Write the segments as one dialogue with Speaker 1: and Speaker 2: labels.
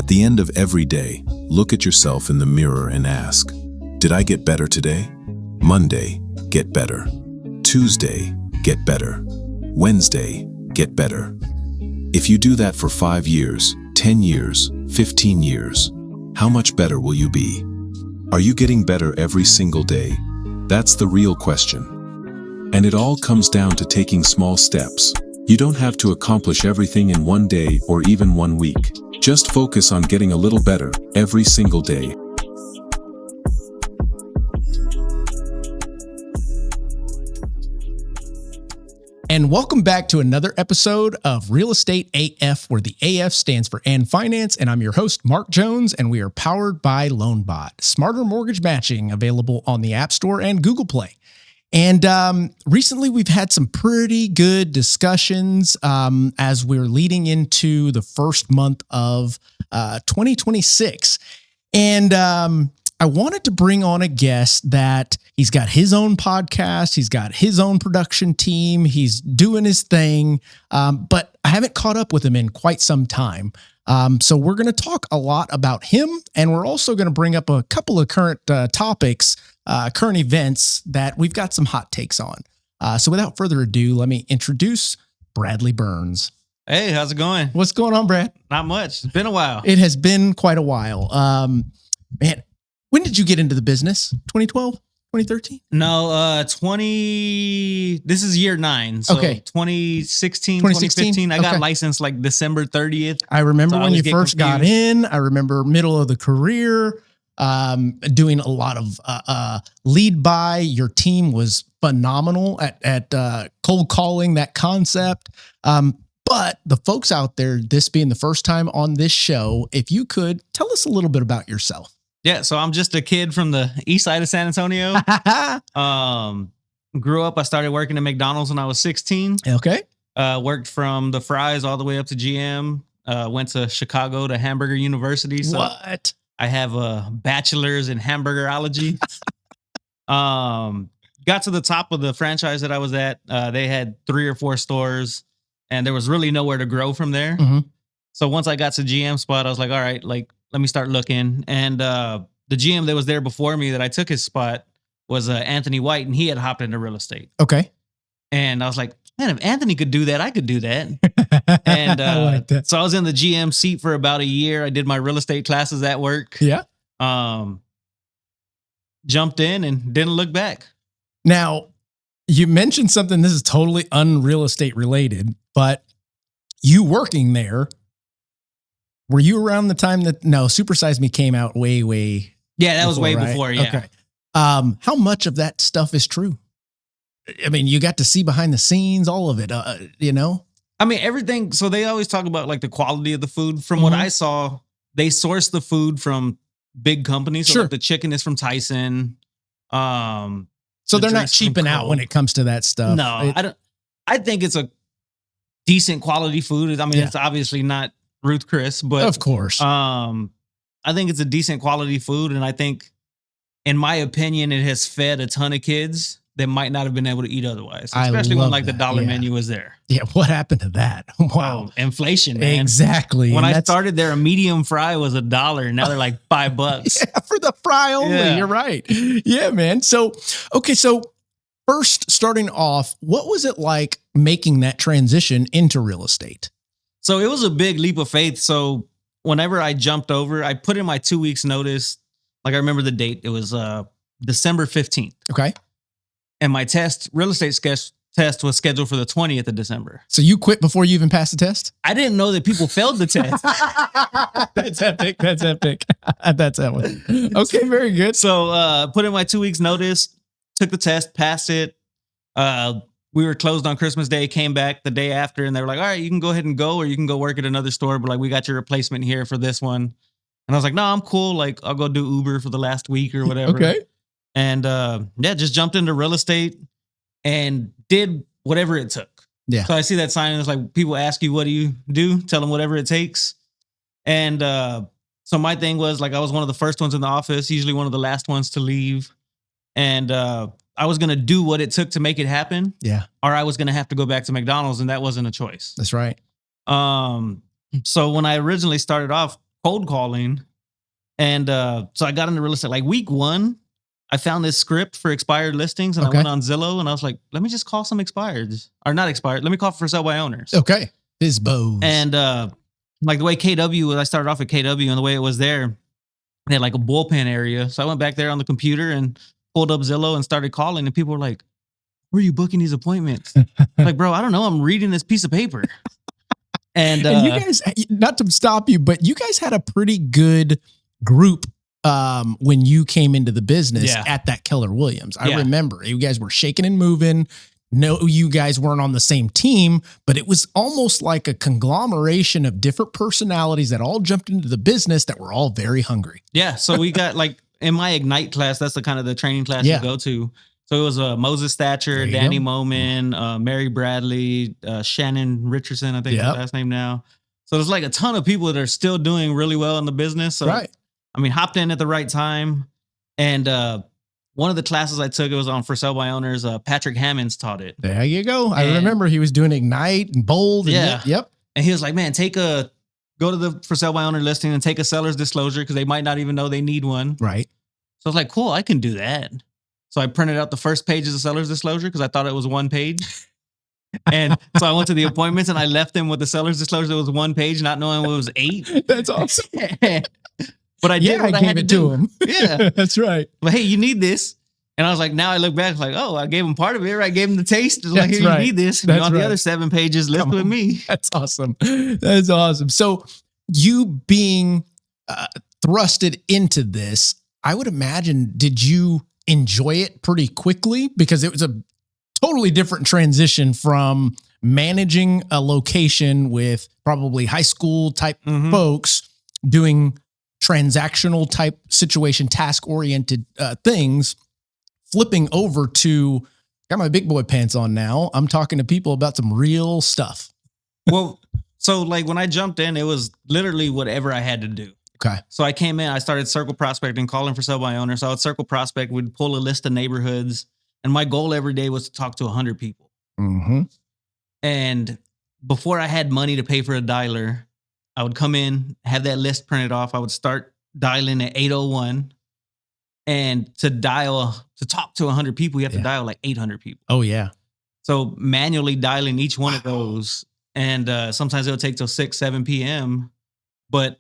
Speaker 1: At the end of every day, look at yourself in the mirror and ask, did I get better today? Monday, get better. Tuesday, get better. Wednesday, get better. If you do that for 5 years, 10 years, 15 years, how much better will you be? Are you getting better every single day? That's the real question. And it all comes down to taking small steps. You don't have to accomplish everything in one day or even 1 week. Just focus on getting a little better every single day.
Speaker 2: And welcome back to another episode of Real Estate AF, where the AF stands for And Finance. And I'm your host, Mark Jones, and we are powered by LoanBot, smarter mortgage matching, available on the App Store and Google Play. And recently, we've had some pretty good discussions as we're leading into the first month of 2026. And I wanted to bring on a guest that he's got his own podcast. He's got his own production team. He's doing his thing, but I haven't caught up with him in quite some time. So we're going to talk a lot about him, and we're also going to bring up a couple of current topics, current events that we've got some hot takes on. So without further ado, let me introduce Bradley Burns.
Speaker 3: Hey, how's it going?
Speaker 2: What's going on, Brad?
Speaker 3: Not much. It's been a while.
Speaker 2: It has been quite a while. Man, when did you get into the business? 2012, 2013?
Speaker 3: No, this is year 9. So
Speaker 2: Okay.
Speaker 3: 2016,
Speaker 2: 2016?
Speaker 3: 2015. I got
Speaker 2: Okay.
Speaker 3: licensed like December 30th.
Speaker 2: I remember
Speaker 3: So I
Speaker 2: when
Speaker 3: always
Speaker 2: you
Speaker 3: get
Speaker 2: first got
Speaker 3: confused.
Speaker 2: in. I remember middle of the career, doing a lot of lead by. Your team was phenomenal at cold calling that concept. But the folks out there, this being the first time on this show, if you could tell us a little bit about yourself.
Speaker 3: Yeah, so I'm just a kid from the east side of San Antonio. Grew up, I started working at McDonald's when I was 16.
Speaker 2: Okay.
Speaker 3: Worked from the fries all the way up to GM. Went to Chicago to Hamburger University. So
Speaker 2: What?
Speaker 3: I have a bachelor's in hamburgerology. Got to the top of the franchise that I was at. They had 3 or 4 stores, and there was really nowhere to grow from there.
Speaker 2: Mhm.
Speaker 3: So once I got to GM spot, I was like, all right, like, let me start looking. And the GM that was there before me that I took his spot was Anthony White, and he had hopped into real estate.
Speaker 2: Okay.
Speaker 3: And I was like, man, if Anthony could do that, I could do that. And
Speaker 2: I like that.
Speaker 3: so I was in the GM seat for about a year. I did my real estate classes at work.
Speaker 2: Yeah.
Speaker 3: Jumped in and didn't look back.
Speaker 2: Now, you mentioned something, this is totally unreal estate related, but you working there, were you around the time that, no, Super Size Me came out way
Speaker 3: Yeah, that was way
Speaker 2: right?
Speaker 3: before. Yeah.
Speaker 2: Okay. How much of that stuff is true? I mean, you got to see behind the scenes, all of it, you know?
Speaker 3: I mean, everything. So they always talk about like the quality of the food. From what I saw, they source the food from big companies. So
Speaker 2: Sure.
Speaker 3: like the chicken is from Tyson.
Speaker 2: So
Speaker 3: The
Speaker 2: they're not
Speaker 3: drinks from
Speaker 2: cheaping out
Speaker 3: Cole.
Speaker 2: when it comes to that stuff.
Speaker 3: No, I don't. I think it's a decent quality food. I mean,
Speaker 2: Yeah.
Speaker 3: it's obviously not Ruth Chris, but
Speaker 2: Of course.
Speaker 3: I think it's a decent quality food, and I think, in my opinion, it has fed a ton of kids that might not have been able to eat otherwise,
Speaker 2: I
Speaker 3: especially when
Speaker 2: love
Speaker 3: like the
Speaker 2: that,
Speaker 3: dollar
Speaker 2: yeah.
Speaker 3: menu was there.
Speaker 2: Yeah. What happened to that? Wow.
Speaker 3: Oh, inflation, man.
Speaker 2: Exactly.
Speaker 3: When
Speaker 2: And
Speaker 3: I
Speaker 2: that's-
Speaker 3: started there, a medium fry was $1. Now they're like $5.
Speaker 2: Yeah, for the fry only.
Speaker 3: Yeah.
Speaker 2: You're right. Yeah, man. So, okay. So first starting off, what was it like making that transition into real estate?
Speaker 3: So it was a big leap of faith. So whenever I jumped over, I put in my 2 weeks notice. Like I remember the date. It was December 15th.
Speaker 2: Okay.
Speaker 3: And my real estate test was scheduled for the 20th of December.
Speaker 2: So you quit before you even passed the test?
Speaker 3: I didn't know that people failed the test.
Speaker 2: That's epic. That's epic. That's that one. Okay. Very good.
Speaker 3: So put in my 2 weeks notice, took the test, passed it. We were closed on Christmas Day, came back the day after, and they were like, all right, you can go ahead and go, or you can go work at another store. But like, we got your replacement here for this one. And I was like, no, I'm cool. Like, I'll go do Uber for the last week or whatever.
Speaker 2: Okay.
Speaker 3: And yeah, just jumped into real estate and did whatever it took.
Speaker 2: Yeah.
Speaker 3: So I see that sign and it's like, people ask you, what do you do? Tell them whatever it takes. And so my thing was like, I was one of the first ones in the office, usually one of the last ones to leave. And I was going to do what it took to make it happen.
Speaker 2: Yeah.
Speaker 3: Or I was going to have to go back to McDonald's, and that wasn't a choice.
Speaker 2: That's right.
Speaker 3: So when I originally started off, cold calling. And so I got into real estate. Like week 1, I found this script for expired listings, and I went on Zillow, and I was like, let me just call some expireds. Or not expired. Let me call for sale by owners.
Speaker 2: Okay. FSBOs.
Speaker 3: And like the way KW was, I started off at KW, and the way it was there, they had like a bullpen area. So I went back there on the computer and pulled up Zillow and started calling, and people were like, where are you booking these appointments? Like, bro, I don't know. I'm reading this piece of paper. And
Speaker 2: you guys, not to stop you, but you guys had a pretty good group when you came into the business at that Keller Williams. I remember you guys were shaking and moving. No, you guys weren't on the same team, but it was almost like a conglomeration of different personalities that all jumped into the business that were all very hungry.
Speaker 3: Yeah. So we got like in my Ignite class, that's the kind of the training class you go to. So it was Moses Thatcher, Danny Moman, Mary Bradley, Shannon Richardson, I think is her last name now. So there's like a ton of people that are still doing really well in the business. So, I mean, hopped in at the right time. And one of the classes I took, it was on for sale by owners. Patrick Hammonds taught it.
Speaker 2: There you go. I remember he was doing Ignite and Bold. And yep.
Speaker 3: And he was like, man, go to the for sale by owner listing and take a seller's disclosure because they might not even know they need one.
Speaker 2: Right.
Speaker 3: So I was like, cool, I can do that. So I printed out the first page of the seller's disclosure because I thought it was one page. And so I went to the appointments and I left them with the seller's disclosure that was one page, not knowing what was 8.
Speaker 2: That's awesome.
Speaker 3: But I did what I had to do.
Speaker 2: Him. Yeah, that's right.
Speaker 3: But hey, you need this. And I was like, now I look back, like, oh, I gave him part of it, right? I gave him the taste. Like, here, you need this. And on the other 7 pages, list with me.
Speaker 2: That's awesome. That's awesome. So you being thrusted into this, I would imagine, did you enjoy it pretty quickly? Because it was a totally different transition from managing a location with probably high school type folks doing transactional type situation, task oriented things, flipping over to got my big boy pants on now. I'm talking to people about some real stuff.
Speaker 3: Well, so like when I jumped in, it was literally whatever I had to do.
Speaker 2: Okay.
Speaker 3: So I came in, I started circle prospecting, calling for sale by owner. So I would circle prospect, we'd pull a list of neighborhoods. And my goal every day was to talk to 100 people. And before I had money to pay for a dialer, I would come in, have that list printed off. I would start dialing at 8:01. And to talk to 100 people, you have to dial like 800 people.
Speaker 2: Oh, yeah.
Speaker 3: So manually dialing each one of those. And sometimes it would take till 6, 7 p.m. But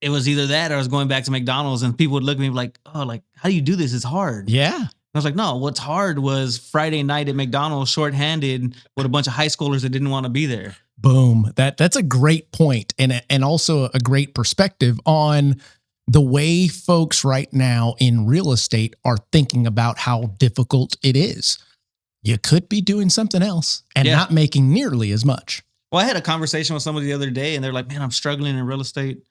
Speaker 3: it was either that or I was going back to McDonald's and people would look at me like, oh, like, how do you do this? It's hard.
Speaker 2: Yeah.
Speaker 3: I was like, no, what's hard was Friday night at McDonald's shorthanded with a bunch of high schoolers that didn't want to be there.
Speaker 2: Boom. That's a great point and also a great perspective on the way folks right now in real estate are thinking about how difficult it is. You could be doing something else and not making nearly as much.
Speaker 3: Well, I had a conversation with somebody the other day and they're like, man, I'm struggling in real estate.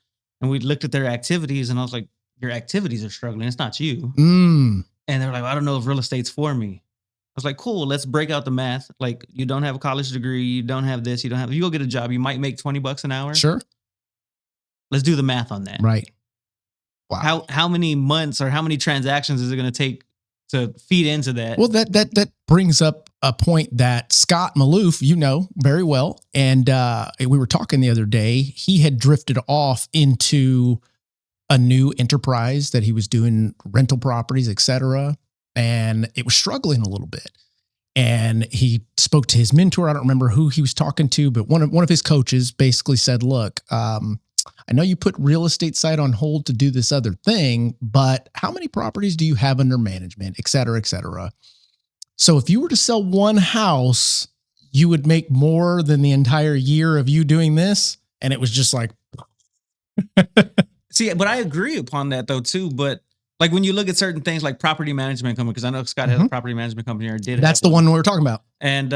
Speaker 3: And we looked at their activities and I was like, your activities are struggling. It's not you. And they're like, well, I don't know if real estate's for me. I was like, cool, let's break out the math. Like, you don't have a college degree. You don't have this. You go get a job. You might make $20 an hour.
Speaker 2: Sure.
Speaker 3: Let's do the math on that.
Speaker 2: Right. Wow.
Speaker 3: How many months or how many transactions is it going to take to feed into that?
Speaker 2: Well, that brings up a point that Scott Maloof, you know very well. And we were talking the other day. He had drifted off into a new enterprise that he was doing rental properties, et cetera. And it was struggling a little bit. And he spoke to his mentor. I don't remember who he was talking to, but one of his coaches basically said, look, I know you put real estate side on hold to do this other thing, but how many properties do you have under management, et cetera, et cetera? So if you were to sell one house, you would make more than the entire year of you doing this. And it was just like,
Speaker 3: see, but I agree upon that though too. But like when you look at certain things like property management company, because I know Scott has a property management company or did.
Speaker 2: That's the one we were talking about.
Speaker 3: And,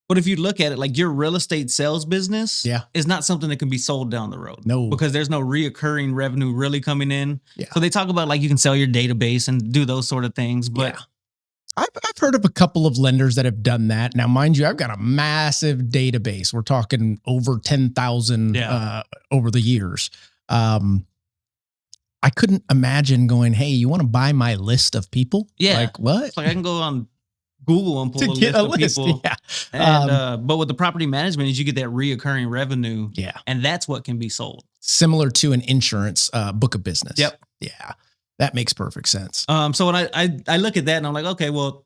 Speaker 3: but if you look at it, like your real estate sales business is not something that can be sold down the road.
Speaker 2: No.
Speaker 3: Because there's no reoccurring revenue really coming in.
Speaker 2: Yeah.
Speaker 3: So they talk about like you can sell your database and do those sort of things. But
Speaker 2: I've heard of a couple of lenders that have done that. Now, mind you, I've got a massive database. We're talking over 10,000 over the years. I couldn't imagine going, hey, you want to buy my list of people?
Speaker 3: Yeah.
Speaker 2: Like what?
Speaker 3: It's like I can go on Google and pull
Speaker 2: to
Speaker 3: a
Speaker 2: get
Speaker 3: list
Speaker 2: a
Speaker 3: of
Speaker 2: list.
Speaker 3: people.
Speaker 2: Yeah.
Speaker 3: And but with the property management is you get that reoccurring revenue.
Speaker 2: Yeah.
Speaker 3: And that's what can be sold.
Speaker 2: Similar to an insurance book of business.
Speaker 3: Yep.
Speaker 2: Yeah. That makes perfect sense.
Speaker 3: So when I look at that and I'm like, okay, well,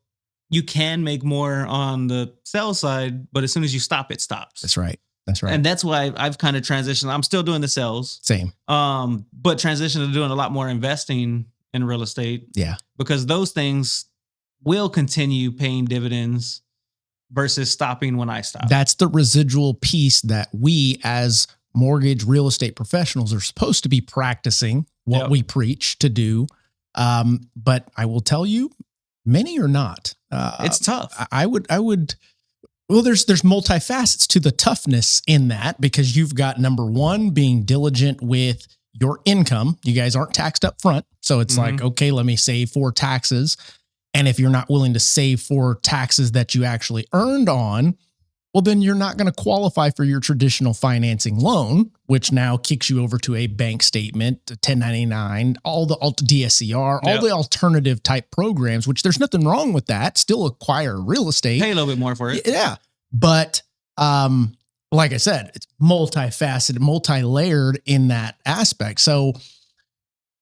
Speaker 3: you can make more on the sales side, but as soon as you stop, it stops.
Speaker 2: That's right. That's right.
Speaker 3: And that's why I've kind of transitioned. I'm still doing the sales.
Speaker 2: Same.
Speaker 3: But transitioned to doing a lot more investing in real estate.
Speaker 2: Yeah.
Speaker 3: Because those things will continue paying dividends versus stopping when I stop.
Speaker 2: That's the residual piece that we as mortgage real estate professionals are supposed to be practicing what we preach to do. But I will tell you, many are not.
Speaker 3: It's tough.
Speaker 2: I would, well, there's multifacets to the toughness in that, because you've got number one, being diligent with your income. You guys aren't taxed up front. So it's like, okay, let me save for taxes. And if you're not willing to save for taxes that you actually earned on, well, then you're not going to qualify for your traditional financing loan, which now kicks you over to a bank statement, 1099, all the DSCR, all the alternative type programs, which there's nothing wrong with that. Still acquire real estate.
Speaker 3: Pay a little bit more for it.
Speaker 2: Yeah. But like I said, it's multifaceted, multi-layered in that aspect. So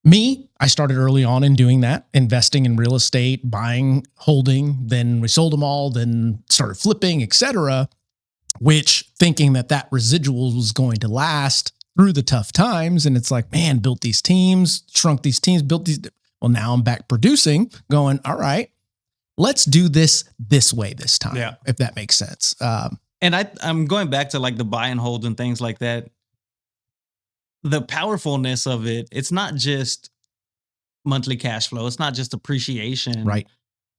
Speaker 2: me, I started early on in doing that, investing in real estate, buying, holding, then we sold them all, then started flipping, etc., which thinking that residual was going to last through the tough times. And it's like, man, built these teams, shrunk these teams, built these. Well, now I'm back producing, going, all right, let's do this way this time, if that makes sense.
Speaker 3: And I'm going back to like the buy and hold and things like that. The powerfulness of it, it's not just monthly cash flow. It's not just appreciation.
Speaker 2: Right.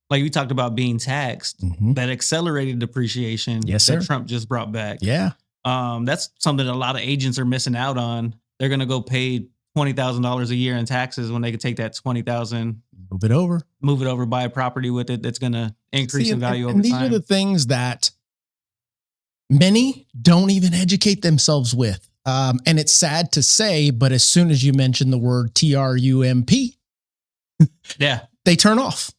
Speaker 3: Like we talked about being taxed, that accelerated depreciation that Trump just brought back.
Speaker 2: Yeah.
Speaker 3: That's something that a lot of agents are missing out on. They're going to go pay $20,000 a year in taxes when they could take that $20,000, move it over, buy a property with it. That's going to increase in value over time.
Speaker 2: And these are the things that many don't even educate themselves with. And it's sad to say, but as soon as you mention the word TRUMP, they turn off.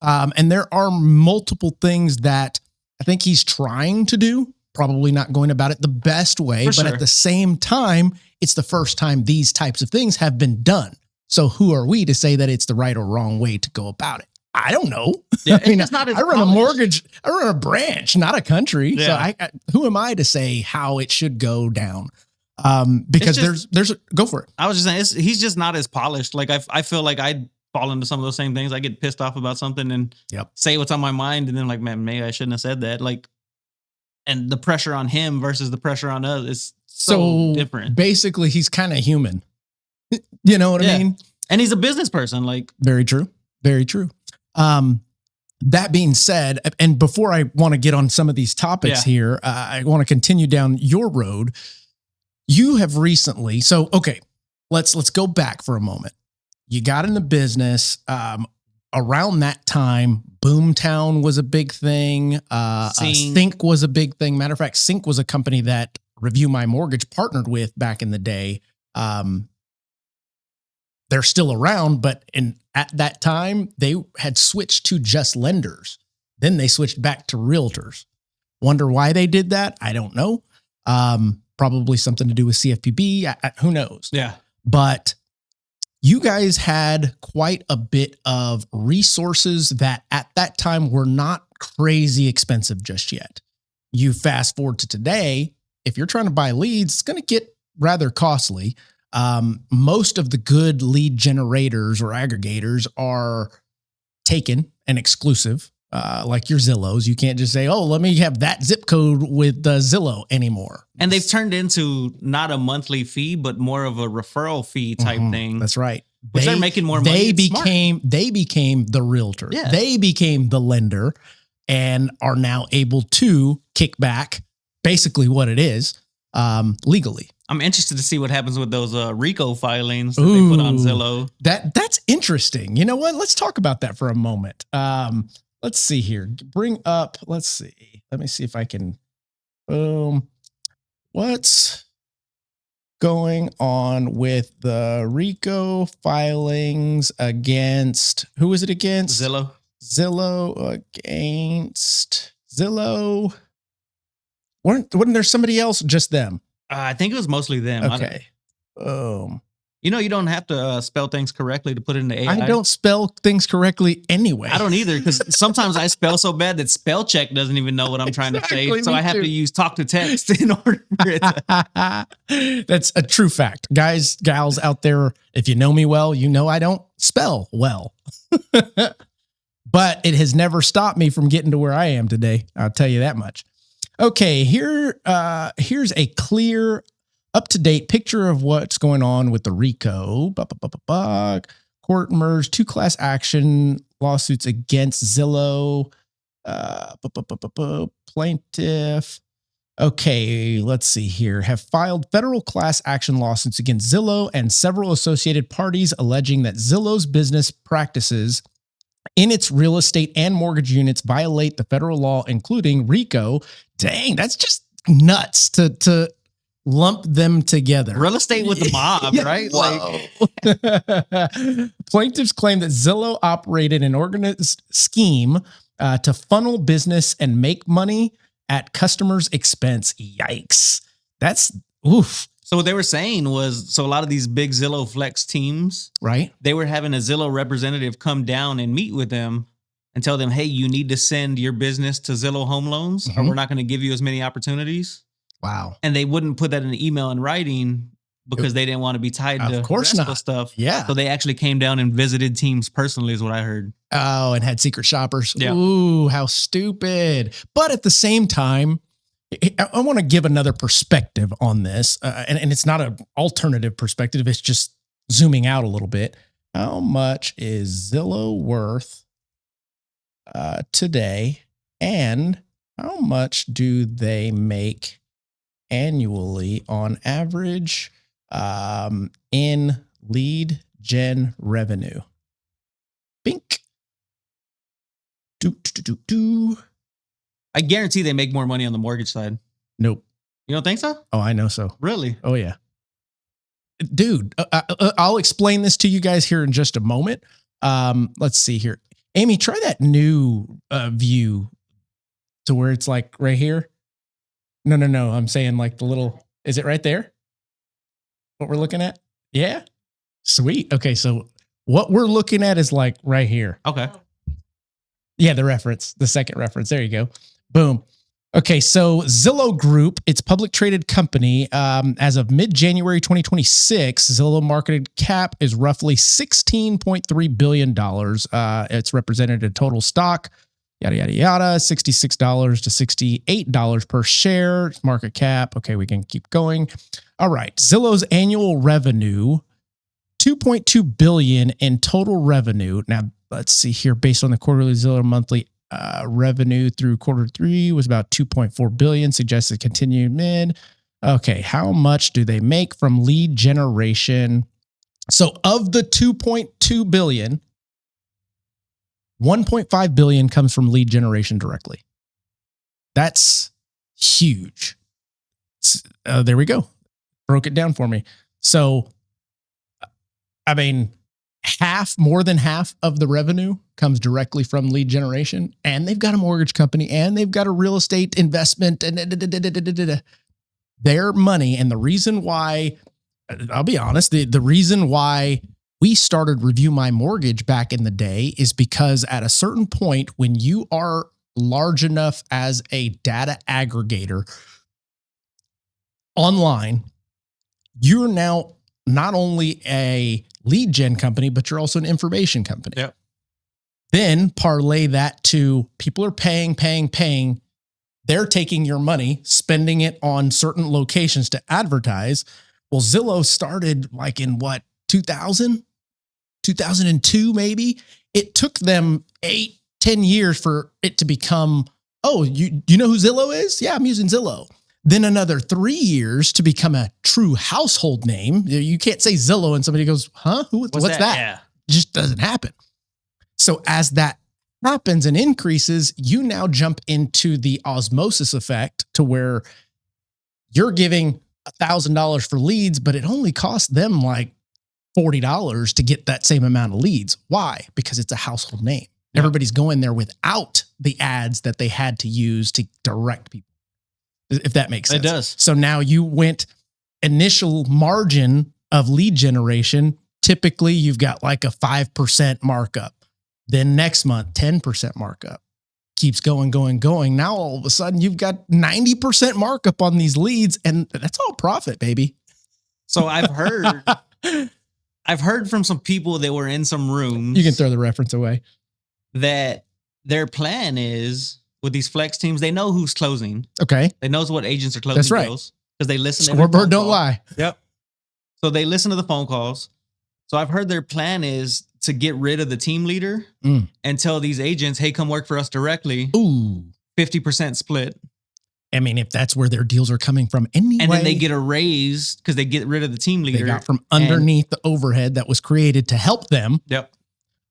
Speaker 2: And there are multiple things that I think he's trying to do, probably not going about it the best way, but at the same time, it's the first time these types of things have been done. So who are we to say that it's the right or wrong way to go about it? I don't know.
Speaker 3: Yeah,
Speaker 2: I mean,
Speaker 3: not
Speaker 2: I run a mortgage, I run a branch, not a country.
Speaker 3: Yeah.
Speaker 2: So who am I to say how it should go down? Because there's go for it.
Speaker 3: I was just saying, he's just not as polished. Like I feel like I fall into some of those same things. I get pissed off about something and say what's on my mind. And then like, man, maybe I shouldn't have said that. Like, and the pressure on him versus the pressure on us is so different.
Speaker 2: Basically he's kind of human. You know what I mean?
Speaker 3: And he's a business person. Like,
Speaker 2: very true. Very true. That being said, and before I want to get on some of these topics here, I want to continue down your road. You have recently, so okay, let's go back for a moment. You got in the business around that time. Boomtown was a big thing. Sync was a big thing. Matter of fact, Sync was a company that Review My Mortgage partnered with back in the day. They're still around, but at that time, they had switched to just lenders. Then they switched back to realtors. Wonder why they did that? I don't know. Probably something to do with CFPB. Who knows?
Speaker 3: Yeah.
Speaker 2: But you guys had quite a bit of resources that at that time were not crazy expensive just yet. You fast forward to today, if you're trying to buy leads, it's going to get rather costly. Most of the good lead generators or aggregators are taken and exclusive, like your Zillows. You can't just say, oh, let me have that zip code with Zillow anymore. And
Speaker 3: they've turned into not a monthly fee, but more of a referral fee type thing.
Speaker 2: That's right.
Speaker 3: They're making more money.
Speaker 2: They became the realtor.
Speaker 3: Yeah.
Speaker 2: They became the lender and are now able to kick back basically what it is legally.
Speaker 3: I'm interested to see what happens with those RICO filings that they put on Zillow.
Speaker 2: That's interesting. You know what? Let's talk about that for a moment. Let's see here. Let's see. Let me see if I can. What's going on with the RICO filings against, who is it against?
Speaker 3: Zillow.
Speaker 2: Zillow against Zillow. Wasn't there somebody else? Just them.
Speaker 3: I think it was mostly them.
Speaker 2: Okay.
Speaker 3: You know, you don't have to spell things correctly to put it in the AI.
Speaker 2: I don't spell things correctly anyway.
Speaker 3: I don't either, because sometimes I spell so bad that spell check doesn't even know what I'm trying to say. So I have to use talk to text in order for it to.
Speaker 2: That's a true fact. Guys, gals out there, if you know me well, you know I don't spell well. But it has never stopped me from getting to where I am today. I'll tell you that much. Okay, here's a clear, up-to-date picture of what's going on with the RICO. Court merged 2 class action lawsuits against Zillow. Plaintiff. Okay, let's see here. Have filed federal class action lawsuits against Zillow and several associated parties alleging that Zillow's business practices in its real estate and mortgage units violate the federal law, including RICO. Dang, that's just nuts to lump them together.
Speaker 3: Real estate with the mob,
Speaker 2: Yeah.
Speaker 3: right?
Speaker 2: Like, plaintiffs claim that Zillow operated an organized scheme to funnel business and make money at customers' expense. Yikes. That's oof.
Speaker 3: So what they were saying was, so a lot of these big Zillow Flex teams,
Speaker 2: Right?
Speaker 3: they were having a Zillow representative come down and meet with them and tell them, hey, you need to send your business to Zillow Home Loans or we're not going to give you as many opportunities.
Speaker 2: Wow.
Speaker 3: And they wouldn't put that in an email in writing because they didn't want to be tied to
Speaker 2: Of course
Speaker 3: RESPA
Speaker 2: not.
Speaker 3: stuff.
Speaker 2: Yeah.
Speaker 3: So they actually came down and visited teams personally is what I heard.
Speaker 2: Oh, and had secret shoppers.
Speaker 3: Yeah.
Speaker 2: Ooh, how stupid. But at the same time, I want to give another perspective on this. And it's not an alternative perspective. It's just zooming out a little bit. How much is Zillow worth today? And how much do they make annually on average in lead gen revenue? Bink. Do.
Speaker 3: I guarantee they make more money on the mortgage side.
Speaker 2: Nope.
Speaker 3: You don't think so?
Speaker 2: Oh, I know so.
Speaker 3: Really?
Speaker 2: Oh, yeah. Dude, I'll explain this to you guys here in just a moment. Let's see here. Amy, try that new view to where it's like right here. No. I'm saying like the little, is it right there? What we're looking at? Yeah. Sweet. Okay. So what we're looking at is like right here.
Speaker 3: Okay.
Speaker 2: Yeah, the second reference. There you go. Boom. Okay, so Zillow Group, its public traded company, as of mid-January 2026, Zillow market cap is roughly $16.3 billion. It's represented in total stock, yada, yada, yada, $66 to $68 per share. It's market cap. Okay, we can keep going. All right, Zillow's annual revenue, $2.2 billion in total revenue. Now, let's see here, based on the quarterly Zillow monthly revenue through quarter 3 was about 2.4 billion, suggested continued mid. Okay, how much do they make from lead generation? So of the 2.2 billion, 1.5 billion comes from lead generation directly. That's huge. There we go. Broke it down for me. So, I mean, more than half of the revenue comes directly from lead generation, and they've got a mortgage company and they've got a real estate investment and their money. And the reason why, I'll be honest, the reason why we started Review My Mortgage back in the day is because at a certain point, when you are large enough as a data aggregator online, you're now not only a lead gen company, but you're also an information company.
Speaker 3: Yep.
Speaker 2: Then parlay that to people are paying. They're taking your money, spending it on certain locations to advertise. Well, Zillow started like in 2002, maybe. It took them 8-10 years for it to become, oh, you know who Zillow is? Yeah, I'm using Zillow. Then another 3 years to become a true household name. You can't say Zillow and somebody goes, huh? What's that?
Speaker 3: Yeah.
Speaker 2: It just doesn't happen. So as that happens and increases, you now jump into the osmosis effect to where you're giving $1,000 for leads, but it only costs them like $40 to get that same amount of leads. Why? Because it's a household name. Everybody's going there without the ads that they had to use to direct people, if that makes sense.
Speaker 3: It does.
Speaker 2: So now you went initial margin of lead generation. Typically, you've got like a 5% markup. Then next month, 10% markup. Keeps going. Now all of a sudden you've got 90% markup on these leads, and that's all profit, baby.
Speaker 3: So I've heard from some people that were in some rooms.
Speaker 2: You can throw the reference away.
Speaker 3: That their plan is with these flex teams, they know who's closing.
Speaker 2: Okay.
Speaker 3: They knows what agents are closing.
Speaker 2: That's right.
Speaker 3: Deals because they listen to every
Speaker 2: Scoreboard
Speaker 3: phone
Speaker 2: don't
Speaker 3: call.
Speaker 2: lie.
Speaker 3: Yep. So they listen to the phone calls. So I've heard their plan is to get rid of the team leader and tell these agents, hey, come work for us directly.
Speaker 2: Ooh.
Speaker 3: 50% split.
Speaker 2: I mean, if that's where their deals are coming from anyway.
Speaker 3: And then they get a raise because they get rid of the team leader.
Speaker 2: They got from underneath the overhead that was created to help them.
Speaker 3: Yep.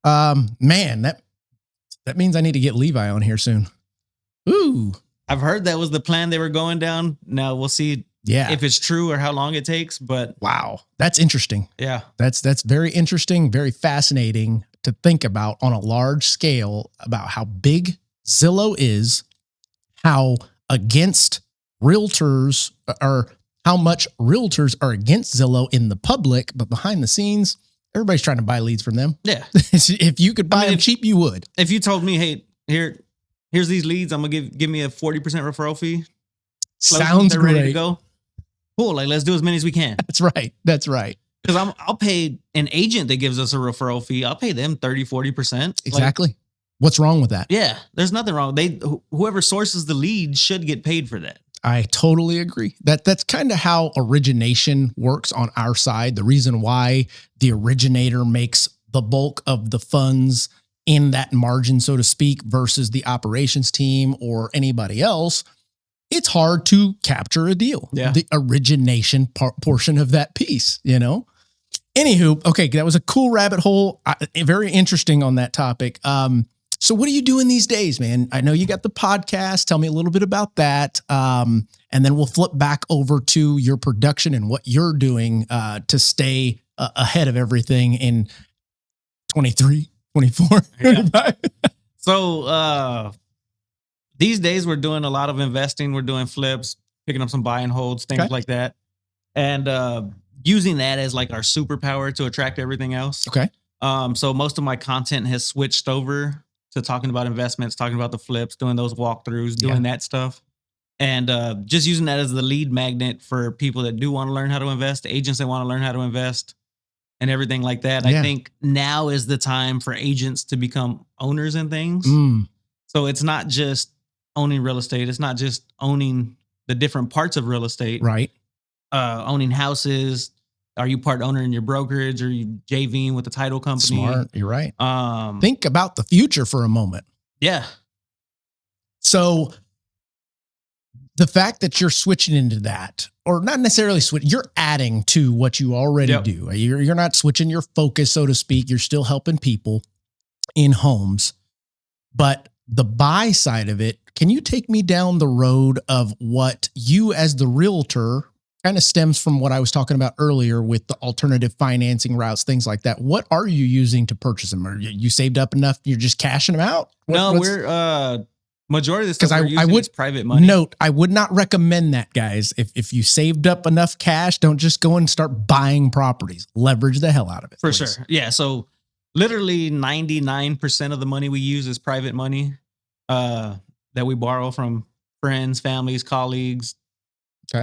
Speaker 2: Man, that means I need to get Levi on here soon. Ooh.
Speaker 3: I've heard that was the plan they were going down. Now we'll see if it's true or how long it takes. But
Speaker 2: wow, that's interesting.
Speaker 3: Yeah.
Speaker 2: That's very interesting, very fascinating to think about on a large scale about how big Zillow is, how against realtors or how much realtors are against Zillow in the public, but behind the scenes, everybody's trying to buy leads from them.
Speaker 3: Yeah.
Speaker 2: If you could buy them cheap, you would.
Speaker 3: If you told me, hey, here's these leads, I'm gonna give me a 40% referral fee.
Speaker 2: Sounds
Speaker 3: ready to
Speaker 2: great.
Speaker 3: go. Cool. Like, let's do as many as we can.
Speaker 2: That's right.
Speaker 3: Because I'll pay an agent that gives us a referral fee. I'll pay them 30, 40%.
Speaker 2: Exactly. Like, what's wrong with that?
Speaker 3: Yeah, there's nothing wrong. Whoever sources the lead should get paid for that.
Speaker 2: I totally agree. That's kind of how origination works on our side. The reason why the originator makes the bulk of the funds in that margin, so to speak, versus the operations team or anybody else, it's hard to capture a deal.
Speaker 3: Yeah.
Speaker 2: The origination portion of that piece, you know? Anywho, okay, that was a cool rabbit hole. Very interesting on that topic. So what are you doing these days, man? I know you got the podcast. Tell me a little bit about that. And then we'll flip back over to your production and what you're doing to stay ahead of everything in 23, 24, 25.
Speaker 3: So these days we're doing a lot of investing. We're doing flips, picking up some buy and holds, things like that. And using that as like our superpower to attract everything else.
Speaker 2: Okay.
Speaker 3: So most of my content has switched over to talking about investments, talking about the flips, doing those walkthroughs, doing that stuff. And just using that as the lead magnet for people that do want to learn how to invest, agents that want to learn how to invest, and everything like that. I think now is the time for agents to become owners in things. So it's not just owning real estate. It's not just owning the different parts of real estate.
Speaker 2: Right.
Speaker 3: Owning houses. Are you part owner in your brokerage? Are you JVing with the title company?
Speaker 2: Smart. You're right. Think about the future for a moment.
Speaker 3: Yeah.
Speaker 2: So the fact that you're switching into that, or not necessarily switch, you're adding to what you already do. You're not switching your focus, so to speak. You're still helping people in homes. But the buy side of it, can you take me down the road of what you as the realtor kind of stems from what I was talking about earlier with the alternative financing routes, things like that. What are you using to purchase them? Are you saved up enough? You're just cashing them out?
Speaker 3: We're majority of the stuff
Speaker 2: I would
Speaker 3: is private money.
Speaker 2: Note, I would not recommend that, guys. If you saved up enough cash, don't just go and start buying properties. Leverage the hell out of it.
Speaker 3: For sure. Yeah. So literally 99% of the money we use is private money that we borrow from friends, families, colleagues,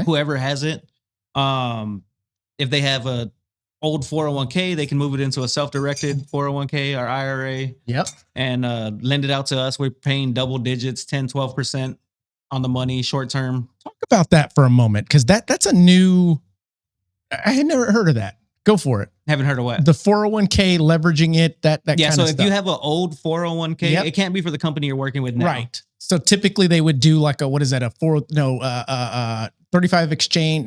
Speaker 3: whoever has it. If they have a old 401k, they can move it into a self-directed 401k or IRA.
Speaker 2: Yep. And
Speaker 3: lend it out to us. We're paying double digits, 10, 12% on the money, short term.
Speaker 2: Talk about that for a moment, because that's a new, I had never heard of that. Go for it.
Speaker 3: Haven't heard of what?
Speaker 2: The 401k, leveraging it, that kind of stuff.
Speaker 3: So if you have an old 401k, it can't be for the company you're working with now.
Speaker 2: Right. So typically they would do like a, what is that? 35 exchange,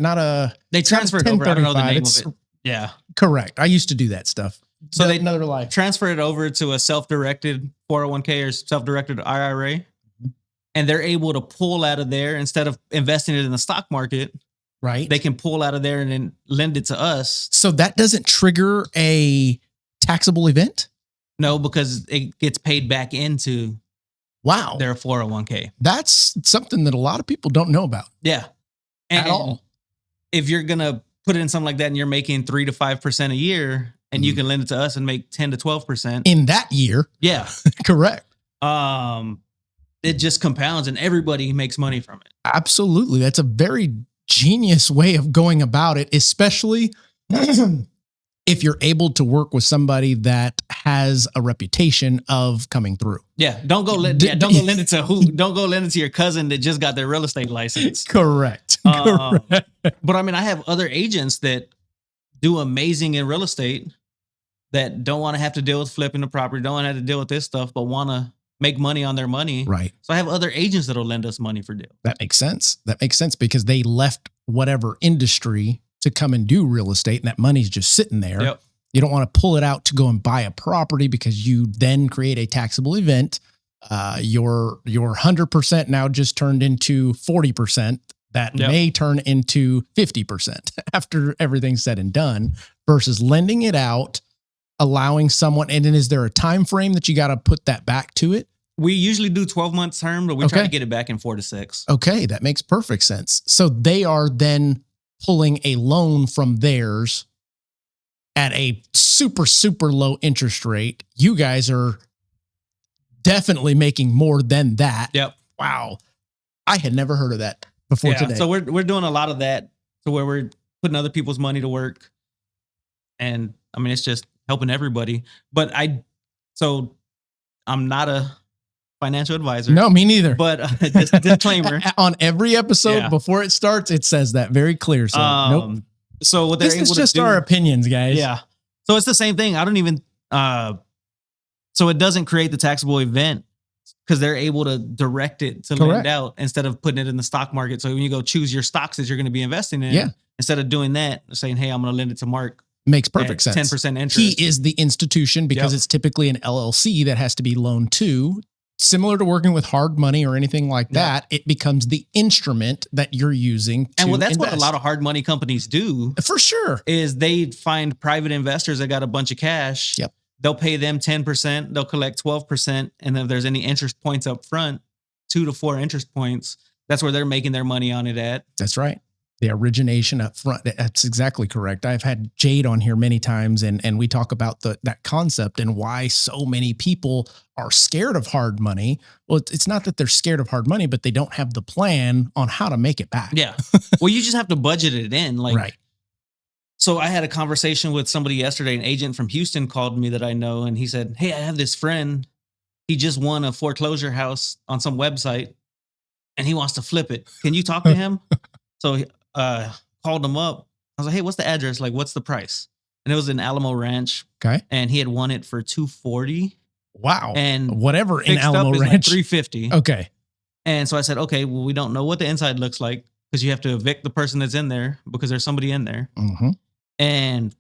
Speaker 3: they transfer it over. I don't know the name of it. Yeah.
Speaker 2: Correct. I used to do that stuff.
Speaker 3: So they
Speaker 2: another life.
Speaker 3: Transfer it over to a self-directed 401k or self-directed IRA. And they're able to pull out of there instead of investing it in the stock market.
Speaker 2: Right.
Speaker 3: They can pull out of there and then lend it to us.
Speaker 2: So that doesn't trigger a taxable event?
Speaker 3: No, because it gets paid back into
Speaker 2: Wow.
Speaker 3: their 401k.
Speaker 2: That's something that a lot of people don't know about
Speaker 3: Yeah.
Speaker 2: at all.
Speaker 3: If you're going to put it in something like that and you're making 3 to 5% a year and you can lend it to us and make 10 to 12%
Speaker 2: in that year.
Speaker 3: Yeah.
Speaker 2: Correct.
Speaker 3: It just compounds and everybody makes money from it.
Speaker 2: Absolutely. That's a very genius way of going about it, especially if you're able to work with somebody that has a reputation of coming through.
Speaker 3: Yeah. Don't go lend it to your cousin that just got their real estate license.
Speaker 2: Correct.
Speaker 3: But I mean, I have other agents that do amazing in real estate that don't want to have to deal with flipping the property, don't want to have to deal with this stuff, but want to make money on their money.
Speaker 2: Right.
Speaker 3: So I have other agents that'll lend us money for deals.
Speaker 2: That makes sense. That makes sense because they left whatever industry to come and do real estate, and that money's just sitting there.
Speaker 3: Yep.
Speaker 2: You don't want to pull it out to go and buy a property because you then create a taxable event. Your 100% now just turned into 40%. That may turn into 50% after everything's said and done versus lending it out, allowing someone. And then is there a time frame that you got to put that back to it?
Speaker 3: We usually do 12-month term, but we try to get it back in 4 to 6.
Speaker 2: Okay, that makes perfect sense. So they are then pulling a loan from theirs at a super, super low interest rate. You guys are definitely making more than that.
Speaker 3: Yep.
Speaker 2: Wow. I had never heard of that before today.
Speaker 3: So we're doing a lot of that to where we're putting other people's money to work. And I mean, it's just helping everybody. But I'm not a financial advisor.
Speaker 2: No, me neither.
Speaker 3: But just disclaimer.
Speaker 2: On every episode before it starts, it says that very clear. So nope.
Speaker 3: So what they're
Speaker 2: this
Speaker 3: able
Speaker 2: is
Speaker 3: to
Speaker 2: just
Speaker 3: do,
Speaker 2: our opinions, guys.
Speaker 3: Yeah. So it's the same thing. I don't even, so it doesn't create the taxable event because they're able to direct it to lend out instead of putting it in the stock market. So when you go choose your stocks that you're going to be investing in, instead of doing that, saying, hey, I'm going to lend it to Mark.
Speaker 2: Makes perfect sense.
Speaker 3: 10% interest.
Speaker 2: He is the institution because it's typically an LLC that has to be loaned to. Similar to working with hard money or anything like that, it becomes the instrument that you're using to
Speaker 3: that's
Speaker 2: invest.
Speaker 3: what a lot of hard money companies do.
Speaker 2: For sure.
Speaker 3: Is they find private investors that got a bunch of cash.
Speaker 2: Yep.
Speaker 3: They'll pay them 10%. They'll collect 12%. And then if there's any interest points up front, 2 to 4 interest points, that's where they're making their money on it at.
Speaker 2: That's right. The origination up front. That's exactly correct. I've had Jade on here many times and we talk about that concept and why so many people are scared of hard money. Well, it's not that they're scared of hard money, but they don't have the plan on how to make it back.
Speaker 3: Yeah. Well, you just have to budget it in.
Speaker 2: Right.
Speaker 3: So I had a conversation with somebody yesterday, an agent from Houston called me that I know. And he said, hey, I have this friend. He just won a foreclosure house on some website and he wants to flip it. Can you talk to him? So called him up. I was like, hey, what's the address? Like, what's the price? And it was in Alamo Ranch.
Speaker 2: Okay.
Speaker 3: And he had won it for $240.
Speaker 2: Wow.
Speaker 3: And
Speaker 2: whatever in Alamo
Speaker 3: Like
Speaker 2: Ranch.
Speaker 3: $350.
Speaker 2: Okay.
Speaker 3: And so I said, okay, well, we don't know what the inside looks like because you have to evict the person that's in there because there's somebody in there.
Speaker 2: Mm-hmm.
Speaker 3: And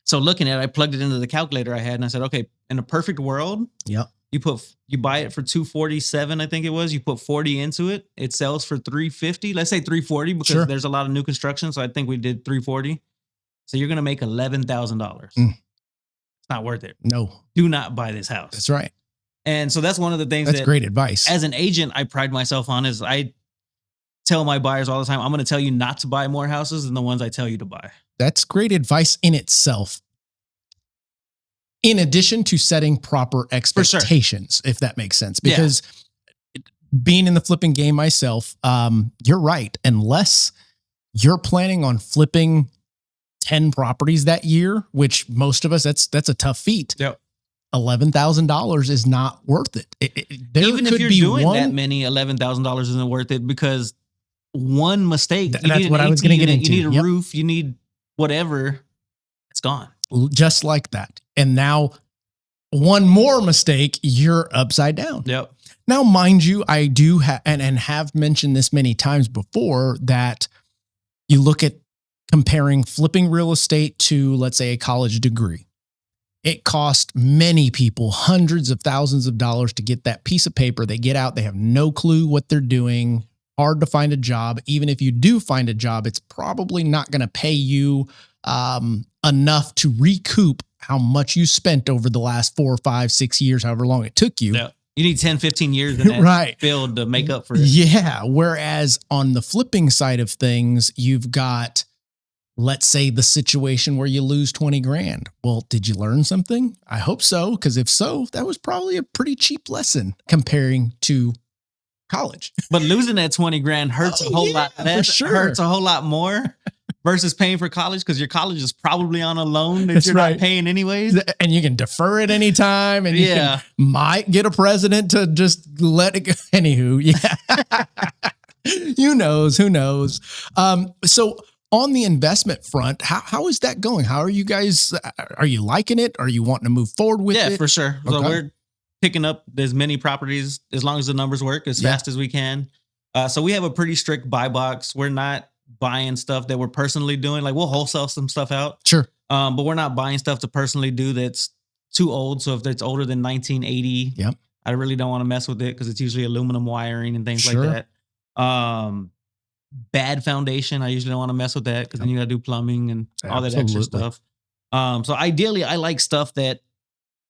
Speaker 3: so looking at it, I plugged it into the calculator I had and I said, okay, in a perfect world, you buy it for $247, I think it was. You put 40 into it. It sells for $350. Let's say $340 because there's a lot of new construction. So I think we did $340. So you're going to make $11,000. It's not worth it.
Speaker 2: No.
Speaker 3: Do not buy this house.
Speaker 2: That's right.
Speaker 3: And so that's one of the things
Speaker 2: that's great advice.
Speaker 3: As an agent, I pride myself on is I tell my buyers all the time, I'm going to tell you not to buy more houses than the ones I tell you to buy.
Speaker 2: That's great advice in itself. In addition to setting proper expectations, if that makes sense, because being in the flipping game myself, you're right. Unless you're planning on flipping 10 properties that year, which most of us, that's a tough feat.
Speaker 3: Yep.
Speaker 2: $11,000 is not worth it.
Speaker 3: Even if you're doing that many, $11,000 isn't worth it because one mistake.
Speaker 2: That's what I was going to get into.
Speaker 3: You need a roof. You need whatever. It's gone.
Speaker 2: Just like that. And now one more mistake, you're upside down.
Speaker 3: Yep.
Speaker 2: Now, mind you, I do and have mentioned this many times before that you look at comparing flipping real estate to, let's say, a college degree. It costs many people hundreds of thousands of dollars to get that piece of paper. They get out, they have no clue what they're doing. Hard to find a job. Even if you do find a job, it's probably not going to pay you enough to recoup how much you spent over the last 4, 5, 6 years, however long it took you.
Speaker 3: Yeah. You need 10, 15 years in that
Speaker 2: Right.
Speaker 3: field to make up for it.
Speaker 2: Yeah. Whereas on the flipping side of things, you've got, let's say, the situation where you lose 20 grand. Well, did you learn something? I hope so. Because if so, that was probably a pretty cheap lesson comparing to college.
Speaker 3: But losing that 20 grand hurts a whole lot.
Speaker 2: For
Speaker 3: That
Speaker 2: sure.
Speaker 3: hurts a whole lot more versus paying for college, because your college is probably on a loan that
Speaker 2: That's
Speaker 3: you're
Speaker 2: right.
Speaker 3: not paying anyways.
Speaker 2: And you can defer it anytime, and you might get a president to just let it go. Anywho, yeah. Who knows? So on the investment front, how is that going? How are you guys? Are you liking it? Are you wanting to move forward with it?
Speaker 3: Yeah, for sure. So
Speaker 2: Okay.
Speaker 3: we're picking up as many properties as long as the numbers work as fast as we can. So we have a pretty strict buy box. We're not buying stuff that we're personally doing. Like, we'll wholesale some stuff out.
Speaker 2: Sure.
Speaker 3: But we're not buying stuff to personally do that's too old. So if it's older than 1980,
Speaker 2: Yep.
Speaker 3: I really don't want to mess with it, because it's usually aluminum wiring and things
Speaker 2: Sure.
Speaker 3: like that. Bad foundation, I usually don't want to mess with that, because then you got to do plumbing and all that extra
Speaker 2: Absolutely.
Speaker 3: stuff. So ideally, I like stuff that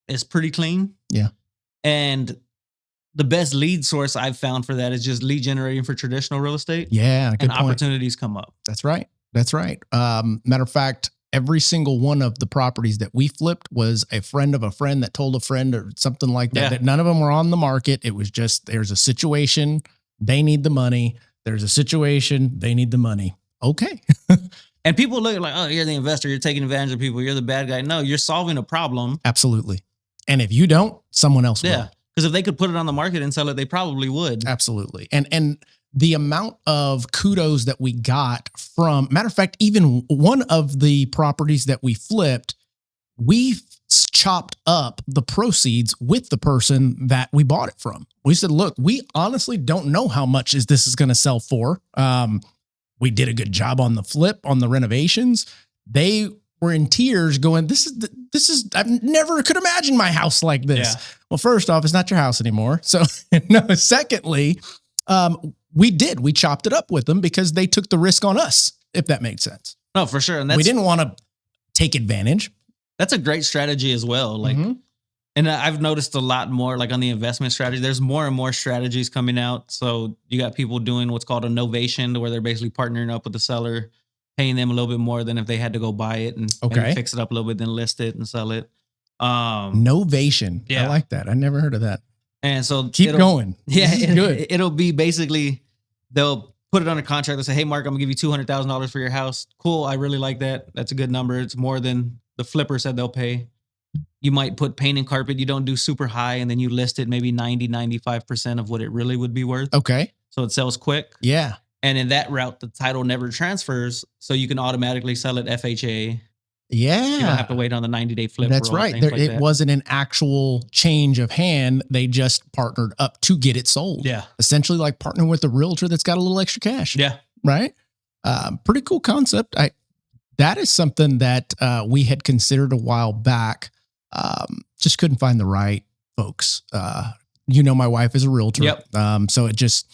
Speaker 3: is pretty clean.
Speaker 2: Yeah.
Speaker 3: And the best lead source I've found for that is just lead generating for traditional real estate.
Speaker 2: Yeah, good
Speaker 3: And
Speaker 2: point.
Speaker 3: opportunities come up.
Speaker 2: That's right. Matter of fact, every single one of the properties that we flipped was a friend of a friend that told a friend or something like that.
Speaker 3: Yeah.
Speaker 2: That none of them were on the market. It was just, there's a situation, they need the money. There's a situation, they need the money. Okay.
Speaker 3: And people look like, oh, you're the investor, you're taking advantage of people, you're the bad guy. No, you're solving a problem.
Speaker 2: Absolutely. And if you don't, someone else
Speaker 3: Yeah.
Speaker 2: will.
Speaker 3: Because if they could put it on the market and sell it, they probably would.
Speaker 2: Absolutely. And the amount of kudos that we got from, matter of fact, even one of the properties that we flipped, we chopped up the proceeds with the person that we bought it from. We said, look, we honestly don't know how much this is going to sell for. We did a good job on the flip, on the renovations. They were in tears going, this is, I never could imagine my house like this.
Speaker 3: Yeah.
Speaker 2: Well, first off, it's not your house anymore. So no, secondly, we chopped it up with them because they took the risk on us, if that made sense.
Speaker 3: No, for sure. And
Speaker 2: We didn't want to take advantage.
Speaker 3: that's a great strategy as well. Like,
Speaker 2: Mhm.
Speaker 3: and I've noticed a lot more, like on the investment strategy, there's more and more strategies coming out. So you got people doing what's called a novation, where they're basically partnering up with the seller, paying them a little bit more than if they had to go buy it and maybe
Speaker 2: Okay.
Speaker 3: fix it up a little bit, then list it and sell it.
Speaker 2: Novation. I
Speaker 3: Yeah.
Speaker 2: like that. I never heard of that.
Speaker 3: And so
Speaker 2: Keep
Speaker 3: it'll-
Speaker 2: going.
Speaker 3: Yeah,
Speaker 2: This is good.
Speaker 3: It'll be basically, they'll put it on a contract and say, hey, Mark, I'm gonna give you $200,000 for your house. Cool. I really like that. That's a good number. It's more than the flipper said they'll pay. You might put paint and carpet. You don't do super high, and then you list it maybe 95% of what it really would be worth.
Speaker 2: Okay.
Speaker 3: So it sells quick.
Speaker 2: Yeah.
Speaker 3: And in that route, the title never transfers. So you can automatically sell it FHA.
Speaker 2: Yeah.
Speaker 3: You don't have to wait on the 90-day flip.
Speaker 2: That's
Speaker 3: roll,
Speaker 2: right.
Speaker 3: things like
Speaker 2: It
Speaker 3: that.
Speaker 2: wasn't an actual change of hand. They just partnered up to get it sold.
Speaker 3: Yeah.
Speaker 2: Essentially like partnering with a realtor that's got a little extra cash.
Speaker 3: Yeah.
Speaker 2: Right. Pretty cool concept. That is something that we had considered a while back. Just couldn't find the right folks. My wife is a realtor.
Speaker 3: Yep.
Speaker 2: So it just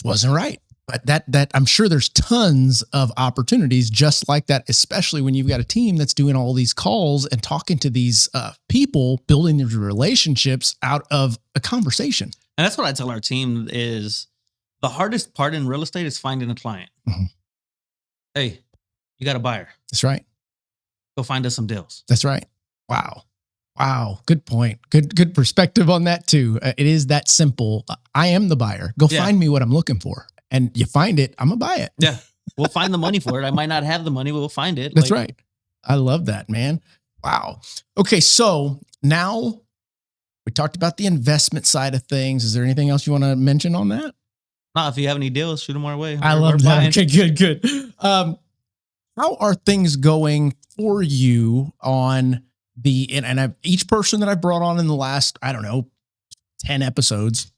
Speaker 2: wasn't right. But that I'm sure there's tons of opportunities just like that, especially when you've got a team that's doing all these calls and talking to these people, building these relationships out of a conversation.
Speaker 3: And that's what I tell our team is the hardest part in real estate is finding a client.
Speaker 2: Mhm.
Speaker 3: Hey, you got a buyer.
Speaker 2: That's right.
Speaker 3: Go find us some deals.
Speaker 2: That's right. Wow. Good point. Good perspective on that too. It is that simple. I am the buyer. Go
Speaker 3: Yeah.
Speaker 2: find me what I'm looking for. And you find it, I'm gonna buy it.
Speaker 3: Yeah. We'll find the money for it. I might not have the money, but we'll find it.
Speaker 2: That's right. I love that, man. Wow. Okay. So now we talked about the investment side of things. Is there anything else you want to mention on that?
Speaker 3: No, if you have any deals, shoot them our way.
Speaker 2: I
Speaker 3: We're
Speaker 2: love
Speaker 3: buying.
Speaker 2: that. Okay, good. How are things going for you on each person that I've brought on in the last, 10 episodes,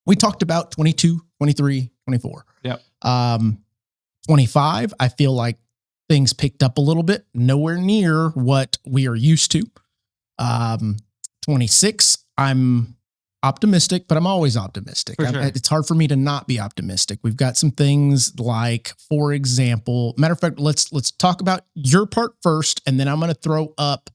Speaker 2: we talked about 22, 23, 24.
Speaker 3: Yep.
Speaker 2: 25, I feel like things picked up a little bit, nowhere near what we are used to. 26, I'm optimistic, but I'm always optimistic.
Speaker 3: For sure.
Speaker 2: It's hard for me to not be optimistic. We've got some things like, for example, matter of fact, let's talk about your part first, and then I'm going to throw up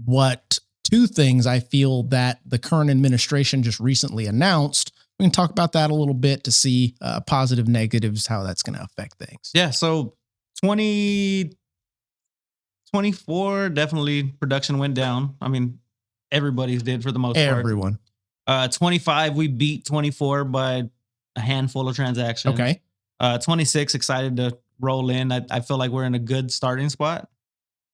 Speaker 2: what two things I feel that the current administration just recently announced. We can talk about that a little bit to see positive, negatives, how that's going to affect things.
Speaker 3: Yeah. So 2024, definitely production went down. I mean, everybody's did for the most part.
Speaker 2: Everyone.
Speaker 3: 25, we beat 24 by a handful of transactions.
Speaker 2: Okay.
Speaker 3: 26, excited to roll in. I feel like we're in a good starting spot.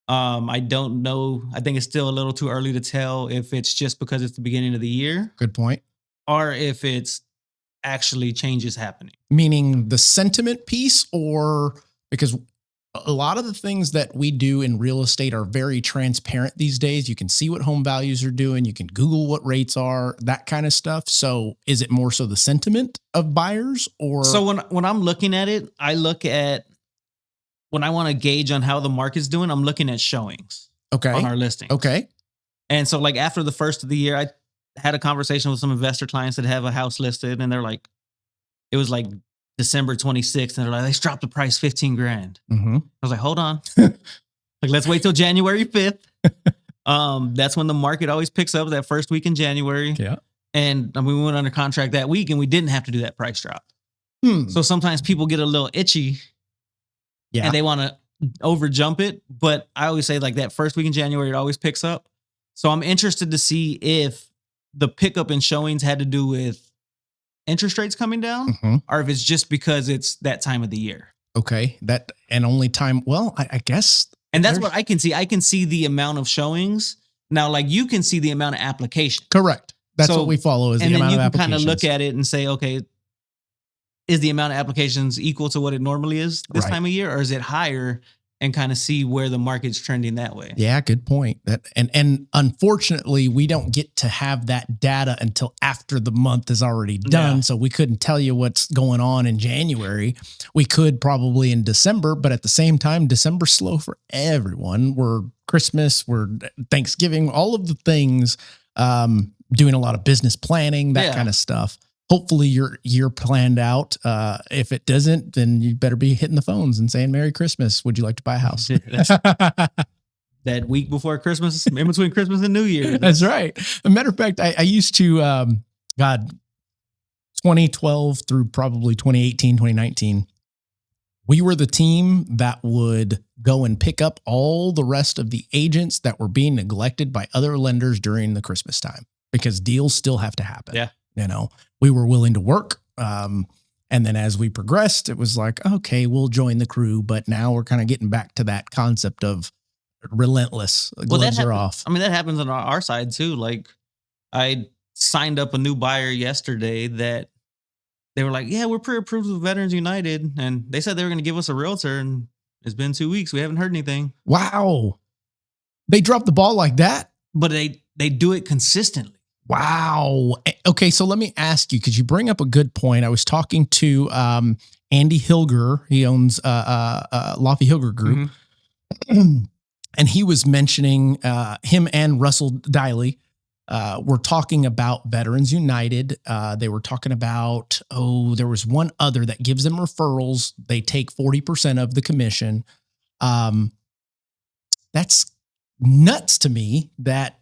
Speaker 3: I don't know. I think it's still a little too early to tell if it's just because it's the beginning of the year
Speaker 2: Good point.
Speaker 3: or if it's actually changes happening.
Speaker 2: Meaning the sentiment piece, or because a lot of the things that we do in real estate are very transparent these days. You can see what home values are doing. You can Google what rates are, that kind of stuff. So is it more so the sentiment of buyers, or?
Speaker 3: So when I'm looking at it, I look at when I want to gauge on how the market's doing, I'm looking at showings on our listings.
Speaker 2: Okay.
Speaker 3: And so like after the first of the year, I had a conversation with some investor clients that have a house listed, and they're like, it was like December 26th, and they're like, let's drop the price 15 grand.
Speaker 2: Mm-hmm.
Speaker 3: I was like, hold on. Like, let's wait till January 5th. That's when the market always picks up, that first week in January.
Speaker 2: Yeah.
Speaker 3: And we went under contract that week, and we didn't have to do that price drop. So sometimes people get a little itchy.
Speaker 2: Yeah.
Speaker 3: And they want to over jump it. But I always say like that first week in January, it always picks up. So I'm interested to see if the pickup in showings had to do with interest rates coming down, or if it's just because it's that time of the year.
Speaker 2: Okay. That and only time. Well, I guess.
Speaker 3: And that's what I can see. I can see the amount of showings. Now, like you can see the amount of applications.
Speaker 2: Correct. That's
Speaker 3: So-
Speaker 2: what we follow is the
Speaker 3: And then
Speaker 2: amount
Speaker 3: you
Speaker 2: of
Speaker 3: can kind
Speaker 2: applications.
Speaker 3: of look at it and say, okay, is the amount of applications equal to what it normally is this
Speaker 2: Right.
Speaker 3: time of year, or is it higher, and kind of see where the market's trending that way?
Speaker 2: Yeah, good point. That and unfortunately, we don't get to have that data until after the month is already done.
Speaker 3: Yeah.
Speaker 2: So we couldn't tell you what's going on in January. We could probably in December, but at the same time, December's slow for everyone. We're Christmas, we're Thanksgiving, all of the things. Doing a lot of business planning, that
Speaker 3: Yeah.
Speaker 2: kind of stuff. Hopefully your year planned out. If it doesn't, then you better be hitting the phones and saying Merry Christmas. Would you like to buy a house?
Speaker 3: That week before Christmas, in between Christmas and New Year.
Speaker 2: That's right. As a matter of fact, I used to, 2012 through probably 2018, 2019, we were the team that would go and pick up all the rest of the agents that were being neglected by other lenders during the Christmas time, because deals still have to happen.
Speaker 3: Yeah.
Speaker 2: You know, we were willing to work. And then as we progressed, it was like, okay, we'll join the crew. But now we're kind of getting back to that concept of relentless. Gloves are off.
Speaker 3: I mean, that happens on our side too. Like I signed up a new buyer yesterday that they were like, yeah, we're pre-approved with Veterans United. And they said they were going to give us a realtor, and it's been 2 weeks. We haven't heard anything.
Speaker 2: Wow. They dropped the ball like that?
Speaker 3: But they do it consistently.
Speaker 2: Wow. Okay, so let me ask you, because you bring up a good point. I was talking to Andy Hilger. He owns Lofty Hilger Group. And he was mentioning him and Russell Diley were talking about Veterans United. They were talking about, there was one other that gives them referrals. They take 40% of the commission. That's nuts to me that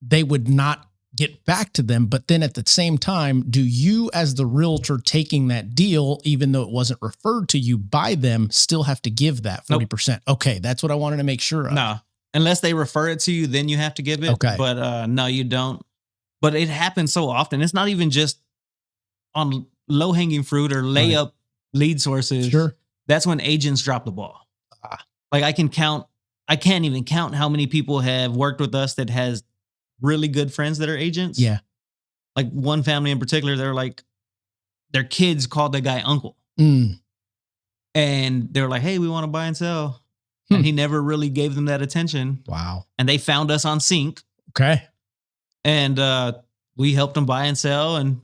Speaker 2: they would not get back to them. But then at the same time, do you as the realtor taking that deal, even though it wasn't referred to you by them, still have to give that 40%? Nope. Okay. That's what I wanted to make sure of.
Speaker 3: No, unless they refer it to you, then you have to give it.
Speaker 2: Okay.
Speaker 3: But no, you don't. But it happens so often. It's not even just on low hanging fruit or layup lead sources.
Speaker 2: Sure.
Speaker 3: That's when agents drop the ball. Like I can't even count how many people have worked with us that has really good friends that are agents.
Speaker 2: Yeah.
Speaker 3: Like one family in particular, they're like, their kids called the guy uncle.
Speaker 2: Mm.
Speaker 3: And they're like, hey, we want to buy and sell. And he never really gave them that attention.
Speaker 2: Wow.
Speaker 3: And they found us on Sync.
Speaker 2: Okay.
Speaker 3: And we helped them buy and sell. And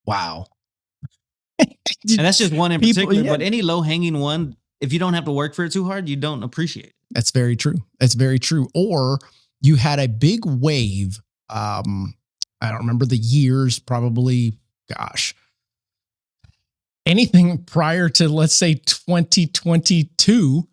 Speaker 2: wow.
Speaker 3: and that's just one in particular.
Speaker 2: Yeah.
Speaker 3: But any low hanging one, if you don't have to work for it too hard, you don't appreciate it.
Speaker 2: That's very true. That's very true. Or you had a big wave. I don't remember the years, probably, anything prior to, let's say, 2022.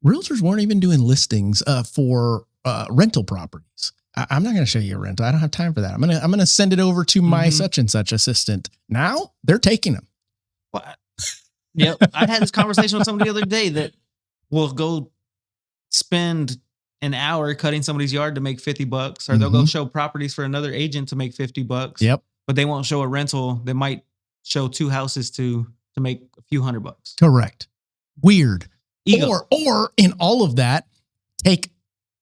Speaker 2: realtors weren't even doing listings for rental properties. I'm not going to show you a rental. I don't have time for that. I'm going to send it over to my such and such assistant. Now they're taking them.
Speaker 3: What? Yep. I had this conversation with somebody the other day that will go spend an hour cutting somebody's yard to make $50, or they'll go show properties for another agent to make $50.
Speaker 2: Yep.
Speaker 3: But they won't show a rental. They might show 2 houses to make a few $100.
Speaker 2: Correct. Weird.
Speaker 3: Ego.
Speaker 2: Or in all of that, take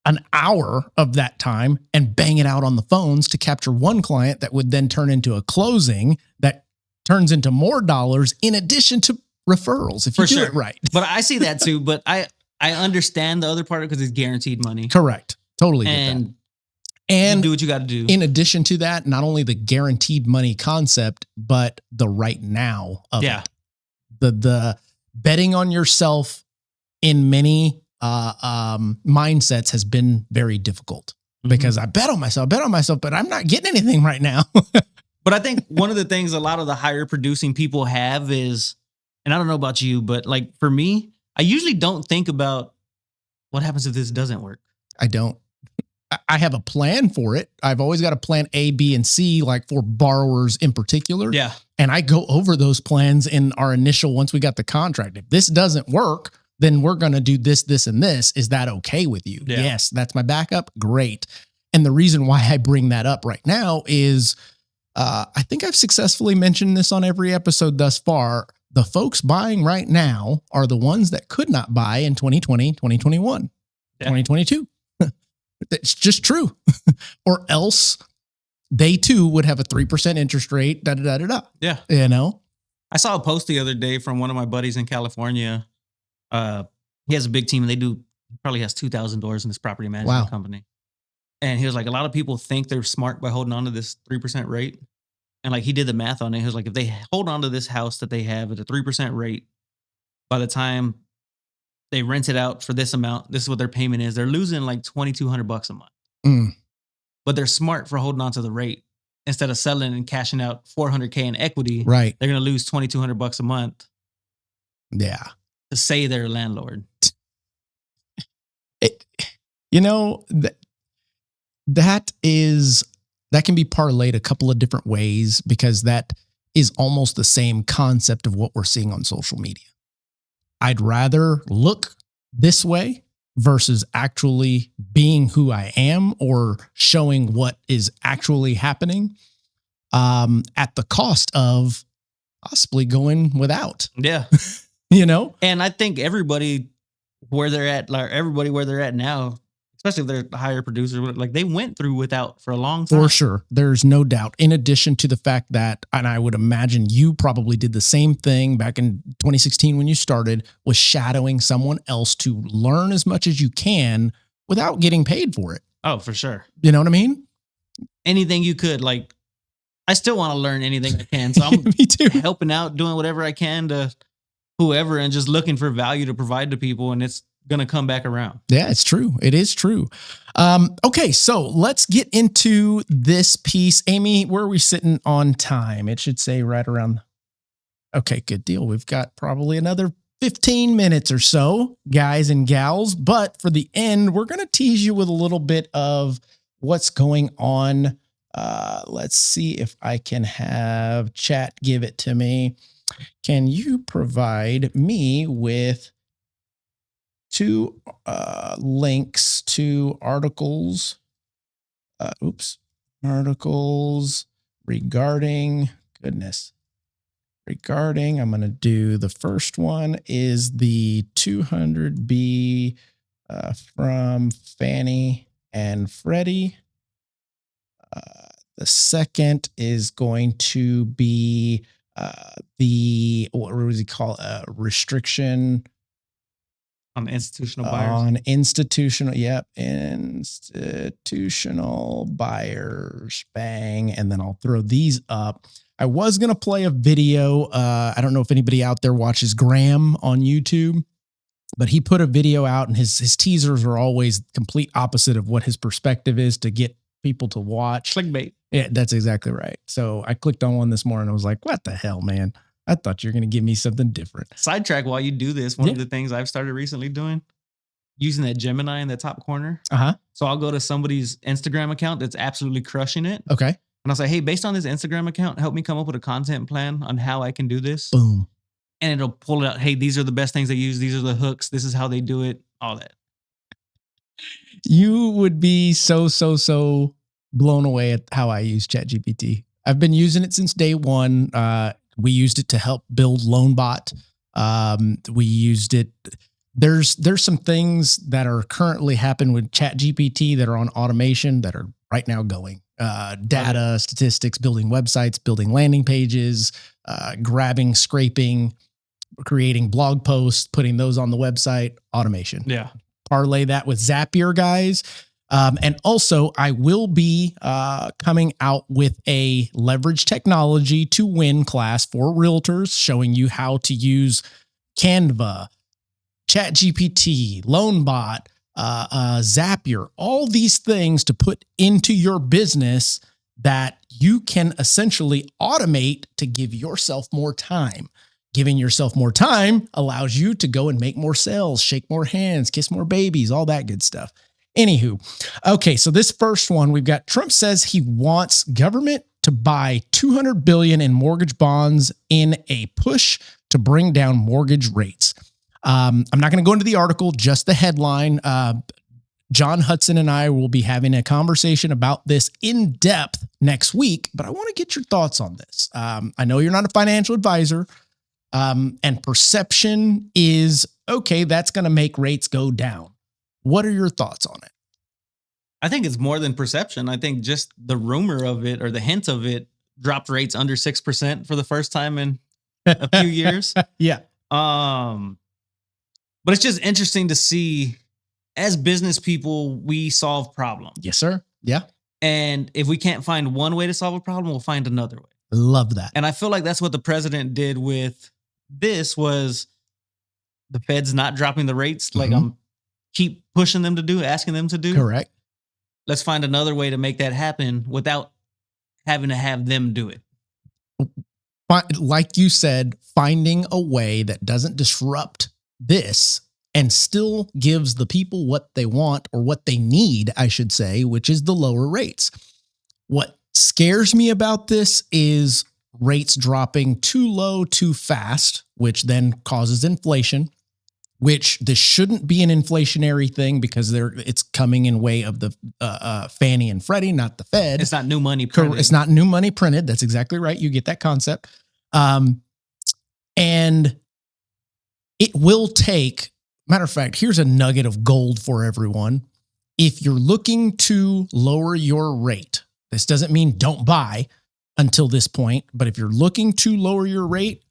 Speaker 2: an hour of that time and bang it out on the phones to capture one client that would then turn into a closing that turns into more dollars in addition to referrals if you do it right.
Speaker 3: But I see that too. But I understand the other part because it's guaranteed money.
Speaker 2: Correct. Totally get that. And
Speaker 3: you do what you got to do.
Speaker 2: In addition to that, not only the guaranteed money concept, but the right now of it. The betting on yourself in many mindsets has been very difficult because I bet on myself, but I'm not getting anything right now.
Speaker 3: But I think one of the things a lot of the higher producing people have is, and I don't know about you, but like for me, I usually don't think about what happens if this doesn't work.
Speaker 2: I don't. I have a plan for it. I've always got a plan A, B, and C, like for borrowers in particular.
Speaker 3: Yeah.
Speaker 2: And I go over those plans in our initial, once we got the contract. If this doesn't work, then we're going to do this, this, and this. Is that okay with you?
Speaker 3: Yeah.
Speaker 2: Yes, that's my backup. Great. And the reason why I bring that up right now is I think I've successfully mentioned this on every episode thus far. The folks buying right now are the ones that could not buy in 2020, 2021, 2022. It's just true. Or else they too would have a 3% interest rate.
Speaker 3: Yeah.
Speaker 2: You know,
Speaker 3: I saw a post the other day from one of my buddies in California. He has a big team and he probably has 2,000 doors in this property management company. And he was like, a lot of people think they're smart by holding on to this 3% rate. And like, he did the math on it. He was like, if they hold on to this house that they have at a 3% rate, by the time they rent it out for this amount, this is what their payment is. They're losing like $2,200 a month. But they're smart for holding on to the rate instead of selling and cashing out $400K in equity.
Speaker 2: Right.
Speaker 3: They're going to lose $2,200 a month.
Speaker 2: Yeah.
Speaker 3: To say they're a landlord.
Speaker 2: That can be parlayed a couple of different ways because that is almost the same concept of what we're seeing on social media. I'd rather look this way versus actually being who I am or showing what is actually happening at the cost of possibly going without.
Speaker 3: Yeah.
Speaker 2: You know?
Speaker 3: And I think everybody where they're at now, especially if they're a higher producer, like they went through without for a long time.
Speaker 2: For sure. There's no doubt. In addition to the fact that, and I would imagine you probably did the same thing back in 2016 when you started, was shadowing someone else to learn as much as you can without getting paid for it.
Speaker 3: Oh, for sure.
Speaker 2: You know what I mean?
Speaker 3: Anything you could, like, I still want to learn anything I can. So I'm
Speaker 2: Me too.
Speaker 3: helping out, doing whatever I can to whoever and just looking for value to provide to people. And it's going to come back around.
Speaker 2: Yeah, it's true. It is true. Okay, so let's get into this piece. Amy, where are we sitting on time? It should say right around. Okay, good deal. We've got probably another 15 minutes or so, guys and gals. But for the end, we're going to tease you with a little bit of what's going on. Let's see if I can have chat give it to me. Can you provide me with 2 links to articles? Articles regarding, I'm going to do the first one is the 200B from Fannie and Freddie. The second is going to be what does he call restriction
Speaker 3: on institutional buyers.
Speaker 2: On institutional, institutional buyers. Bang. And then I'll throw these up. I was going to play a video. I don't know if anybody out there watches Graham on YouTube, but he put a video out and his teasers are always complete opposite of what his perspective is to get people to watch.
Speaker 3: Clickbait.
Speaker 2: Yeah, that's exactly right. So I clicked on one this morning. I was like, what the hell, man? I thought you were going to give me something different.
Speaker 3: Sidetrack while you do this. One of the things I've started recently doing, using that Gemini in the top corner.
Speaker 2: Uh-huh.
Speaker 3: So I'll go to somebody's Instagram account that's absolutely crushing it.
Speaker 2: Okay.
Speaker 3: And I'll say, hey, based on this Instagram account, help me come up with a content plan on how I can do this.
Speaker 2: Boom.
Speaker 3: And it'll pull it out. Hey, these are the best things they use. These are the hooks. This is how they do it. All that.
Speaker 2: You would be so blown away at how I use ChatGPT. I've been using it since day one. We used it to help build LoanBot. We used it. There's some things that are currently happening with ChatGPT that are on automation that are right now going. Data, statistics, building websites, building landing pages, grabbing, scraping, creating blog posts, putting those on the website, automation.
Speaker 3: Yeah.
Speaker 2: Parlay that with Zapier, guys. And also, I will be coming out with a leverage technology to win class for realtors, showing you how to use Canva, ChatGPT, LoanBot, Zapier, all these things to put into your business that you can essentially automate to give yourself more time. Giving yourself more time allows you to go and make more sales, shake more hands, kiss more babies, all that good stuff. Anywho, okay, so this first one, we've got Trump says he wants government to buy $200 billion in mortgage bonds in a push to bring down mortgage rates. I'm not going to go into the article, just the headline. John Hudson and I will be having a conversation about this in depth next week, but I want to get your thoughts on this. I know you're not a financial advisor. And perception is, okay, that's going to make rates go down. What are your thoughts on it?
Speaker 3: I think it's more than perception. I think just the rumor of it or the hint of it dropped rates under 6% for the first time in a few years.
Speaker 2: Yeah.
Speaker 3: But it's just interesting to see, as business people, we solve problems.
Speaker 2: Yes, sir. Yeah.
Speaker 3: And if we can't find one way to solve a problem, we'll find another way.
Speaker 2: Love that.
Speaker 3: And I feel like that's what the president did with this was the Fed's not dropping the rates. Like I'm keep pushing them to do, asking them to do.
Speaker 2: Correct.
Speaker 3: Let's find another way to make that happen without having to have them do it.
Speaker 2: Like you said, finding a way that doesn't disrupt this and still gives the people what they want or what they need, I should say, which is the lower rates. What scares me about this is rates dropping too low, too fast, which then causes inflation, which this shouldn't be an inflationary thing because it's coming in way of the Fannie and Freddie, not the Fed.
Speaker 3: It's not new money printed.
Speaker 2: It's not new money printed. That's exactly right. You get that concept. And it will take, matter of fact, here's a nugget of gold for everyone. If you're looking to lower your rate, this doesn't mean don't buy until this point, but if you're looking to lower your rate,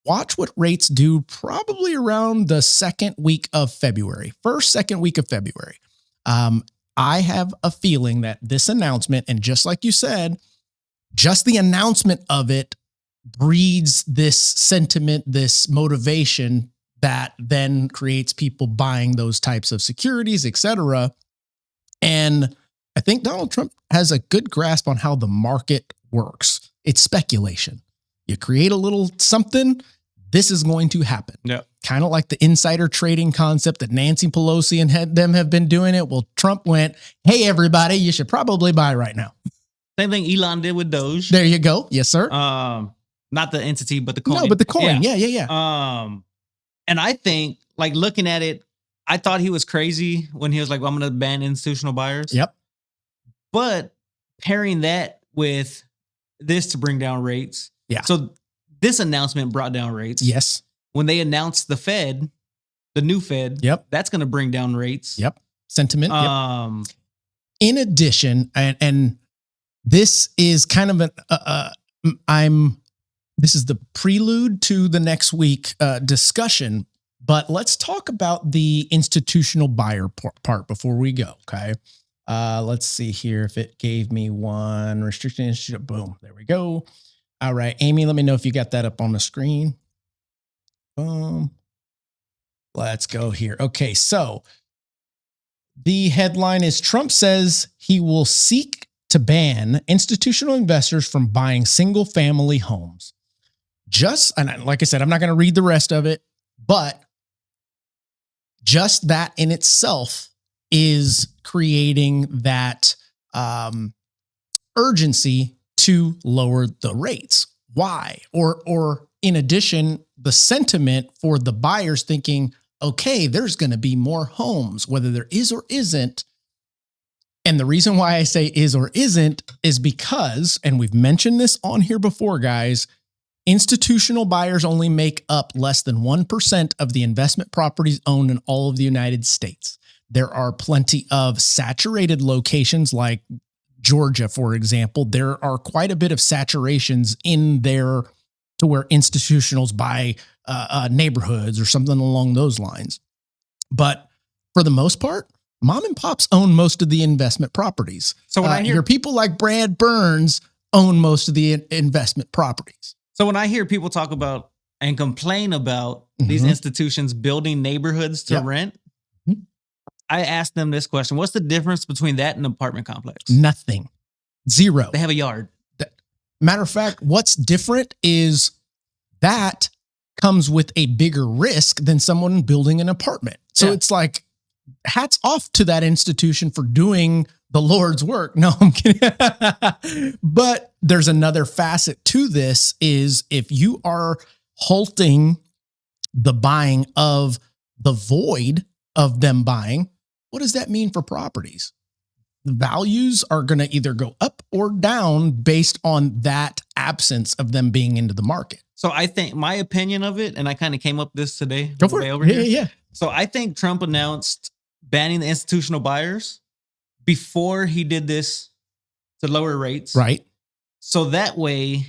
Speaker 2: watch what rates do probably around the second week of February, second week of February. I have a feeling that this announcement, and just like you said, just the announcement of it breeds this sentiment, this motivation that then creates people buying those types of securities, et cetera. And I think Donald Trump has a good grasp on how the market works. It's speculation. You create a little something, this is going to happen.
Speaker 3: Yeah.
Speaker 2: Kind of like the insider trading concept that Nancy Pelosi and them have been doing it. Well, Trump went, hey, everybody, you should probably buy right now.
Speaker 3: Same thing Elon did with Doge.
Speaker 2: There you go. Yes, sir.
Speaker 3: Not the entity, but the coin.
Speaker 2: No, but the coin. Yeah.
Speaker 3: And I think, like, looking at it, I thought he was crazy when he was like, well, I'm going to ban institutional buyers.
Speaker 2: Yep.
Speaker 3: But pairing that with this to bring down rates.
Speaker 2: Yeah.
Speaker 3: So this announcement brought down rates.
Speaker 2: Yes.
Speaker 3: When they announced the Fed, the new Fed,
Speaker 2: yep,
Speaker 3: that's going to bring down rates.
Speaker 2: Yep. Sentiment.
Speaker 3: Yep.
Speaker 2: In addition, and this is kind of this is the prelude to the next week discussion, but let's talk about the institutional buyer part before we go. Okay. Let's see here if it gave me one restriction. Boom. There we go. All right, Amy, let me know if you got that up on the screen. Boom. Let's go here. Okay, so the headline is Trump says he will seek to ban institutional investors from buying single-family homes. And like I said, I'm not going to read the rest of it, but just that in itself is creating that urgency to lower the rates. Why? Or in addition, the sentiment for the buyers thinking, okay, there's going to be more homes, whether there is or isn't. And the reason why I say is or isn't is because, and we've mentioned this on here before, guys, institutional buyers only make up less than 1% of the investment properties owned in all of the United States. There are plenty of saturated locations like Georgia, for example. There are quite a bit of saturations in there to where institutionals buy neighborhoods or something along those lines. But for the most part, mom and pops own most of the investment properties.
Speaker 3: So when I hear
Speaker 2: your people like Brad Burns own most of the investment properties.
Speaker 3: So when I hear people talk about and complain about these institutions building neighborhoods to rent, I ask them this question. What's the difference between that and an apartment complex?
Speaker 2: Nothing. Zero.
Speaker 3: They have a yard.
Speaker 2: Matter of fact, what's different is that comes with a bigger risk than someone building an apartment. So it's like, hats off to that institution for doing the Lord's work. No, I'm kidding. But there's another facet to this is if you are halting the buying of the void of them buying, what does that mean for properties? The values are going to either go up or down based on that absence of them being into the market.
Speaker 3: So I think my opinion of it, and I kind of came up with this today.
Speaker 2: Go for it.
Speaker 3: Over here.
Speaker 2: Yeah.
Speaker 3: So I think Trump announced banning the institutional buyers before he did this to lower rates.
Speaker 2: Right.
Speaker 3: So that way,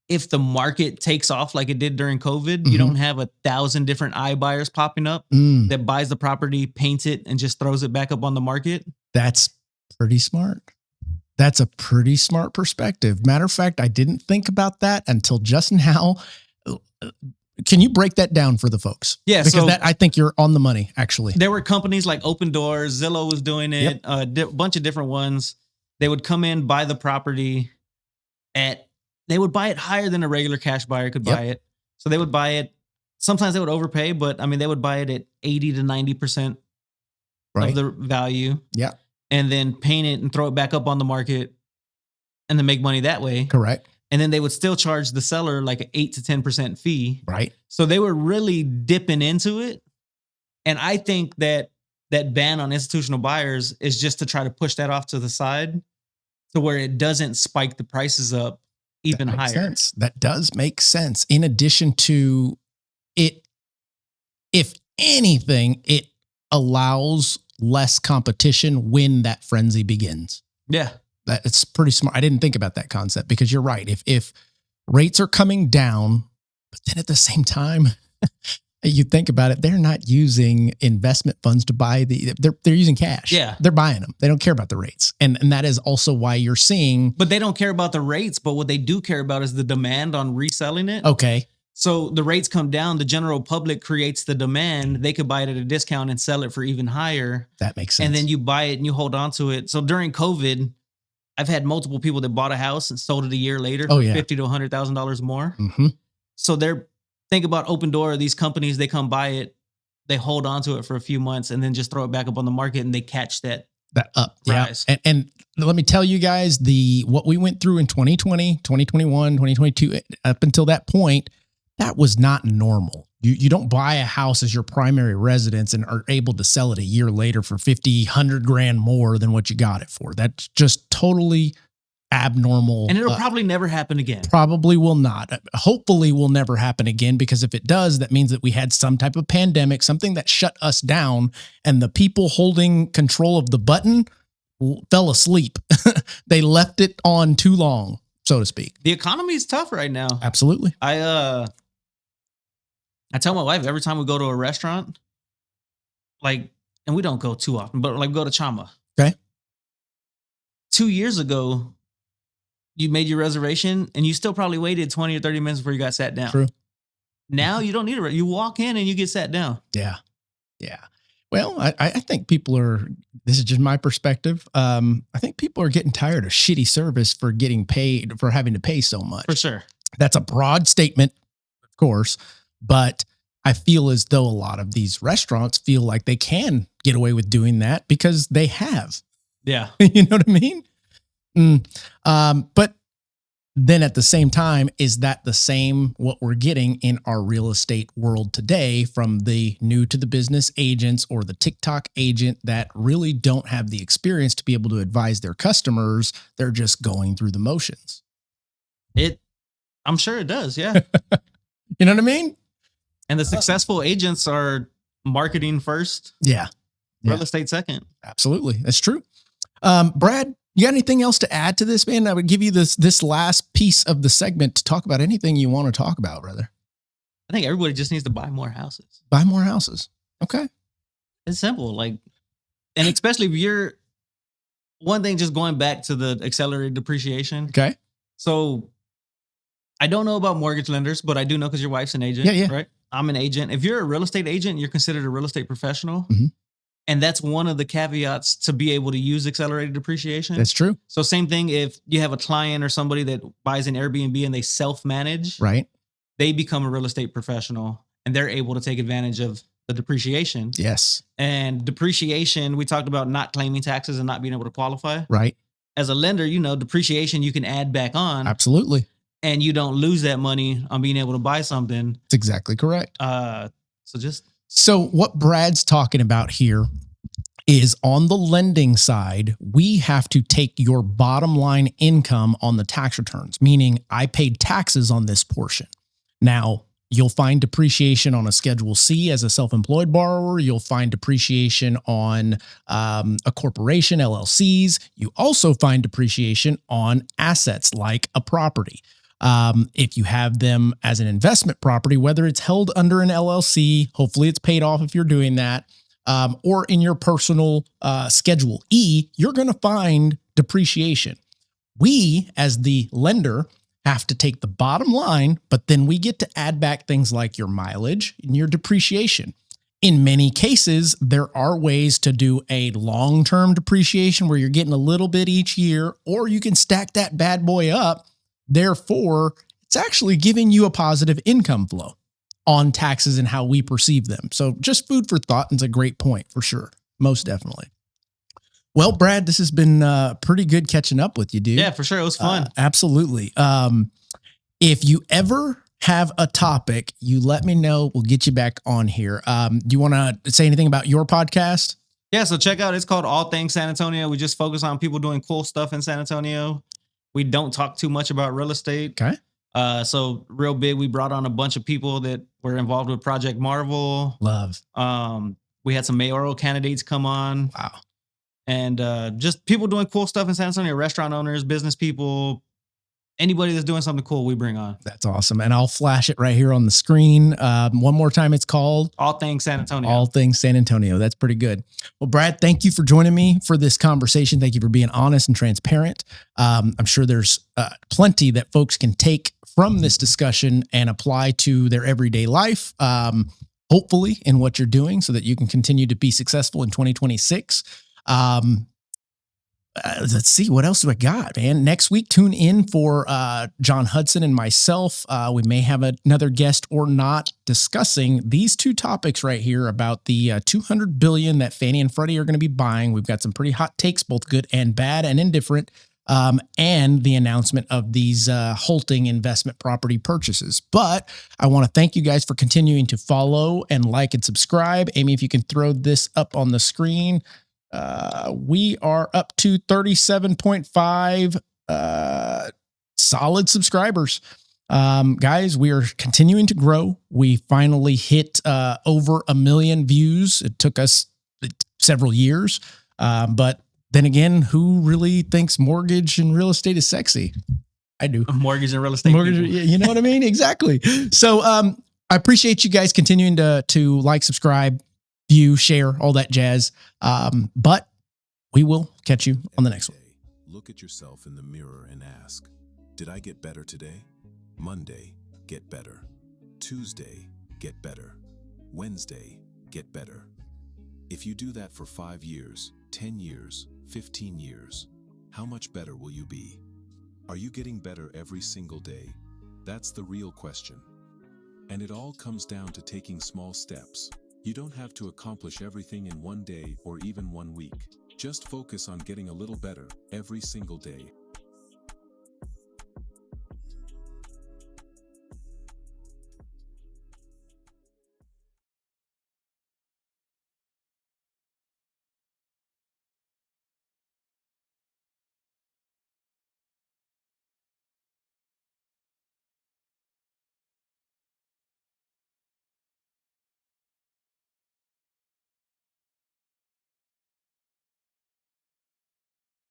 Speaker 3: if the market takes off like it did during COVID, you don't have 1,000 different iBuyers popping up that buys the property, paints it, and just throws it back up on the market.
Speaker 2: That's pretty smart. That's a pretty smart perspective. Matter of fact, I didn't think about that until just now. Can you break that down for the folks?
Speaker 3: Yeah.
Speaker 2: Because
Speaker 3: so
Speaker 2: that, I think you're on the money, actually.
Speaker 3: There were companies like Open Doors, Zillow was doing it, a bunch of different ones. They would come in, buy the property they would buy it higher than a regular cash buyer could buy it. So they would buy it. Sometimes they would overpay, but I mean, they would buy it at 80 to 90% of the value.
Speaker 2: Yeah.
Speaker 3: And then paint it and throw it back up on the market and then make money that way.
Speaker 2: Correct.
Speaker 3: And then they would still charge the seller like an 8 to 10% fee.
Speaker 2: Right.
Speaker 3: So they were really dipping into it. And I think that ban on institutional buyers is just to try to push that off to the side to where it doesn't spike the prices up even higher.
Speaker 2: Sense. That does make sense. In addition to it, if anything, it allows less competition when that frenzy begins.
Speaker 3: Yeah.
Speaker 2: It's pretty smart. I didn't think about that concept because you're right. If rates are coming down, but then at the same time, you think about it, they're not using investment funds to buy they're using cash.
Speaker 3: Yeah.
Speaker 2: They're buying them. They don't care about the rates. And that is also why you're seeing.
Speaker 3: But they don't care about the rates, but what they do care about is the demand on reselling it.
Speaker 2: Okay.
Speaker 3: So the rates come down, the general public creates the demand. They could buy it at a discount and sell it for even higher.
Speaker 2: That makes sense.
Speaker 3: And then you buy it and you hold on to it. So during COVID, I've had multiple people that bought a house and sold it a year later for $50,000 to $100,000 more. So think about Open Door, these companies, they come buy it, they hold on to it for a few months and then just throw it back up on the market and they catch that
Speaker 2: up
Speaker 3: rise.
Speaker 2: Yeah. And let me tell you guys, what we went through in 2020, 2021, 2022, up until that point, that was not normal. You don't buy a house as your primary residence and are able to sell it a year later for 50, 100 grand more than what you got it for. That's just totally abnormal.
Speaker 3: And it'll probably never happen again.
Speaker 2: Probably will not. Hopefully will never happen again, because if it does, that means that we had some type of pandemic, something that shut us down, and the people holding control of the button fell asleep. They left it on too long, so to speak.
Speaker 3: The economy is tough right now.
Speaker 2: Absolutely.
Speaker 3: I tell my wife every time we go to a restaurant, and we don't go too often, but go to Chama.
Speaker 2: Okay.
Speaker 3: 2 years ago, you made your reservation and you still probably waited 20 or 30 minutes before you got sat down.
Speaker 2: True.
Speaker 3: Now you don't need it. You walk in and you get sat down.
Speaker 2: Yeah. Yeah. Well, I think people this is just my perspective. I think people are getting tired of shitty service for having to pay so much.
Speaker 3: For sure.
Speaker 2: That's a broad statement, of course, but I feel as though a lot of these restaurants feel like they can get away with doing that because they have.
Speaker 3: Yeah.
Speaker 2: You know what I mean? But then at the same time, is that the same what we're getting in our real estate world today from the new to the business agents or the TikTok agent that really don't have the experience to be able to advise their customers? They're just going through the motions.
Speaker 3: I'm sure it does. Yeah.
Speaker 2: You know what I mean?
Speaker 3: And the successful agents are marketing first,
Speaker 2: Yeah.
Speaker 3: real estate second.
Speaker 2: Absolutely. That's true. Brad, you got anything else to add to this, man? I would give you this last piece of the segment to talk about anything you want to talk about, brother.
Speaker 3: I think everybody just needs to buy more houses.
Speaker 2: Buy more houses. Okay.
Speaker 3: It's simple. Like, and especially if you're one thing, just going back to the accelerated depreciation.
Speaker 2: Okay.
Speaker 3: So I don't know about mortgage lenders, but I do know because your wife's an agent.
Speaker 2: Yeah.
Speaker 3: Right. I'm an agent. If you're a real estate agent, you're considered a real estate professional.
Speaker 2: Mm-hmm.
Speaker 3: And that's one of the caveats to be able to use accelerated depreciation.
Speaker 2: That's true.
Speaker 3: So same thing if you have a client or somebody that buys an Airbnb and they self-manage,
Speaker 2: Right.
Speaker 3: they become a real estate professional and they're able to take advantage of the depreciation.
Speaker 2: Yes.
Speaker 3: And depreciation, we talked about not claiming taxes and not being able to qualify.
Speaker 2: Right.
Speaker 3: As a lender, depreciation you can add back on.
Speaker 2: Absolutely.
Speaker 3: And you don't lose that money on being able to buy something.
Speaker 2: That's exactly correct.
Speaker 3: So
Speaker 2: what Brad's talking about here is on the lending side, we have to take your bottom line income on the tax returns, meaning I paid taxes on this portion. Now, you'll find depreciation on a Schedule C as a self-employed borrower. You'll find depreciation on a corporation, LLCs. You also find depreciation on assets like a property. If you have them as an investment property, whether it's held under an LLC, hopefully it's paid off if you're doing that, or in your personal Schedule E, you're going to find depreciation. We, as the lender, have to take the bottom line, but then we get to add back things like your mileage and your depreciation. In many cases, there are ways to do a long-term depreciation where you're getting a little bit each year, or you can stack that bad boy up. Therefore, it's actually giving you a positive income flow on taxes and how we perceive them. So just food for thought, and it's a great point for sure. Most definitely. Well, Brad, this has been pretty good catching up with you, dude.
Speaker 3: yeah, for sure. It was fun.
Speaker 2: Absolutely. If you ever have a topic, you let me know. We'll get you back on here. Do you want to say anything about your podcast?
Speaker 3: Yeah, so check out, it's called All Things San Antonio. We just focus on people doing cool stuff in San Antonio. We don't talk too much about real estate.
Speaker 2: Okay.
Speaker 3: So real big, we brought on a bunch of people that were involved with Project Marvel.
Speaker 2: Love.
Speaker 3: We had some mayoral candidates come on.
Speaker 2: Wow.
Speaker 3: And just people doing cool stuff in San Antonio, restaurant owners, business people, anybody that's doing something cool, we bring on.
Speaker 2: That's awesome. And I'll flash it right here on the screen. One more time, it's called
Speaker 3: All Things San Antonio.
Speaker 2: All Things San Antonio. That's pretty good. Well, Brad, thank you for joining me for this conversation. Thank you for being honest and transparent. I'm sure there's plenty that folks can take from this discussion and apply to their everyday life, hopefully in what you're doing so that you can continue to be successful in 2026. Let's see, what else do I got, man? Next week, tune in for John Hudson and myself. We may have another guest or not discussing these two topics right here about the $200 billion that Fannie and Freddie are going to be buying. We've got some pretty hot takes, both good and bad and indifferent, and the announcement of these halting investment property purchases. But I want to thank you guys for continuing to follow and like and subscribe. Amy, if you can throw this up on the screen. We are up to 37.5 solid subscribers. Guys, we are continuing to grow. We finally hit over 1 million views. It took us several years. But then again, who really thinks mortgage and real estate is sexy? I do.
Speaker 3: Mortgage and real estate.
Speaker 2: You know what I mean? Exactly. So I appreciate you guys continuing to like, subscribe, view, share, all that jazz. But we will catch you on the next one.
Speaker 1: Look at yourself in the mirror and ask, did I get better today? Monday, get better. Tuesday, get better. Wednesday, get better. If you do that for 5 years, 10 years, 15 years, how much better will you be? Are you getting better every single day? That's the real question. And it all comes down to taking small steps. You don't have to accomplish everything in one day or even 1 week. Just focus on getting a little better every single day.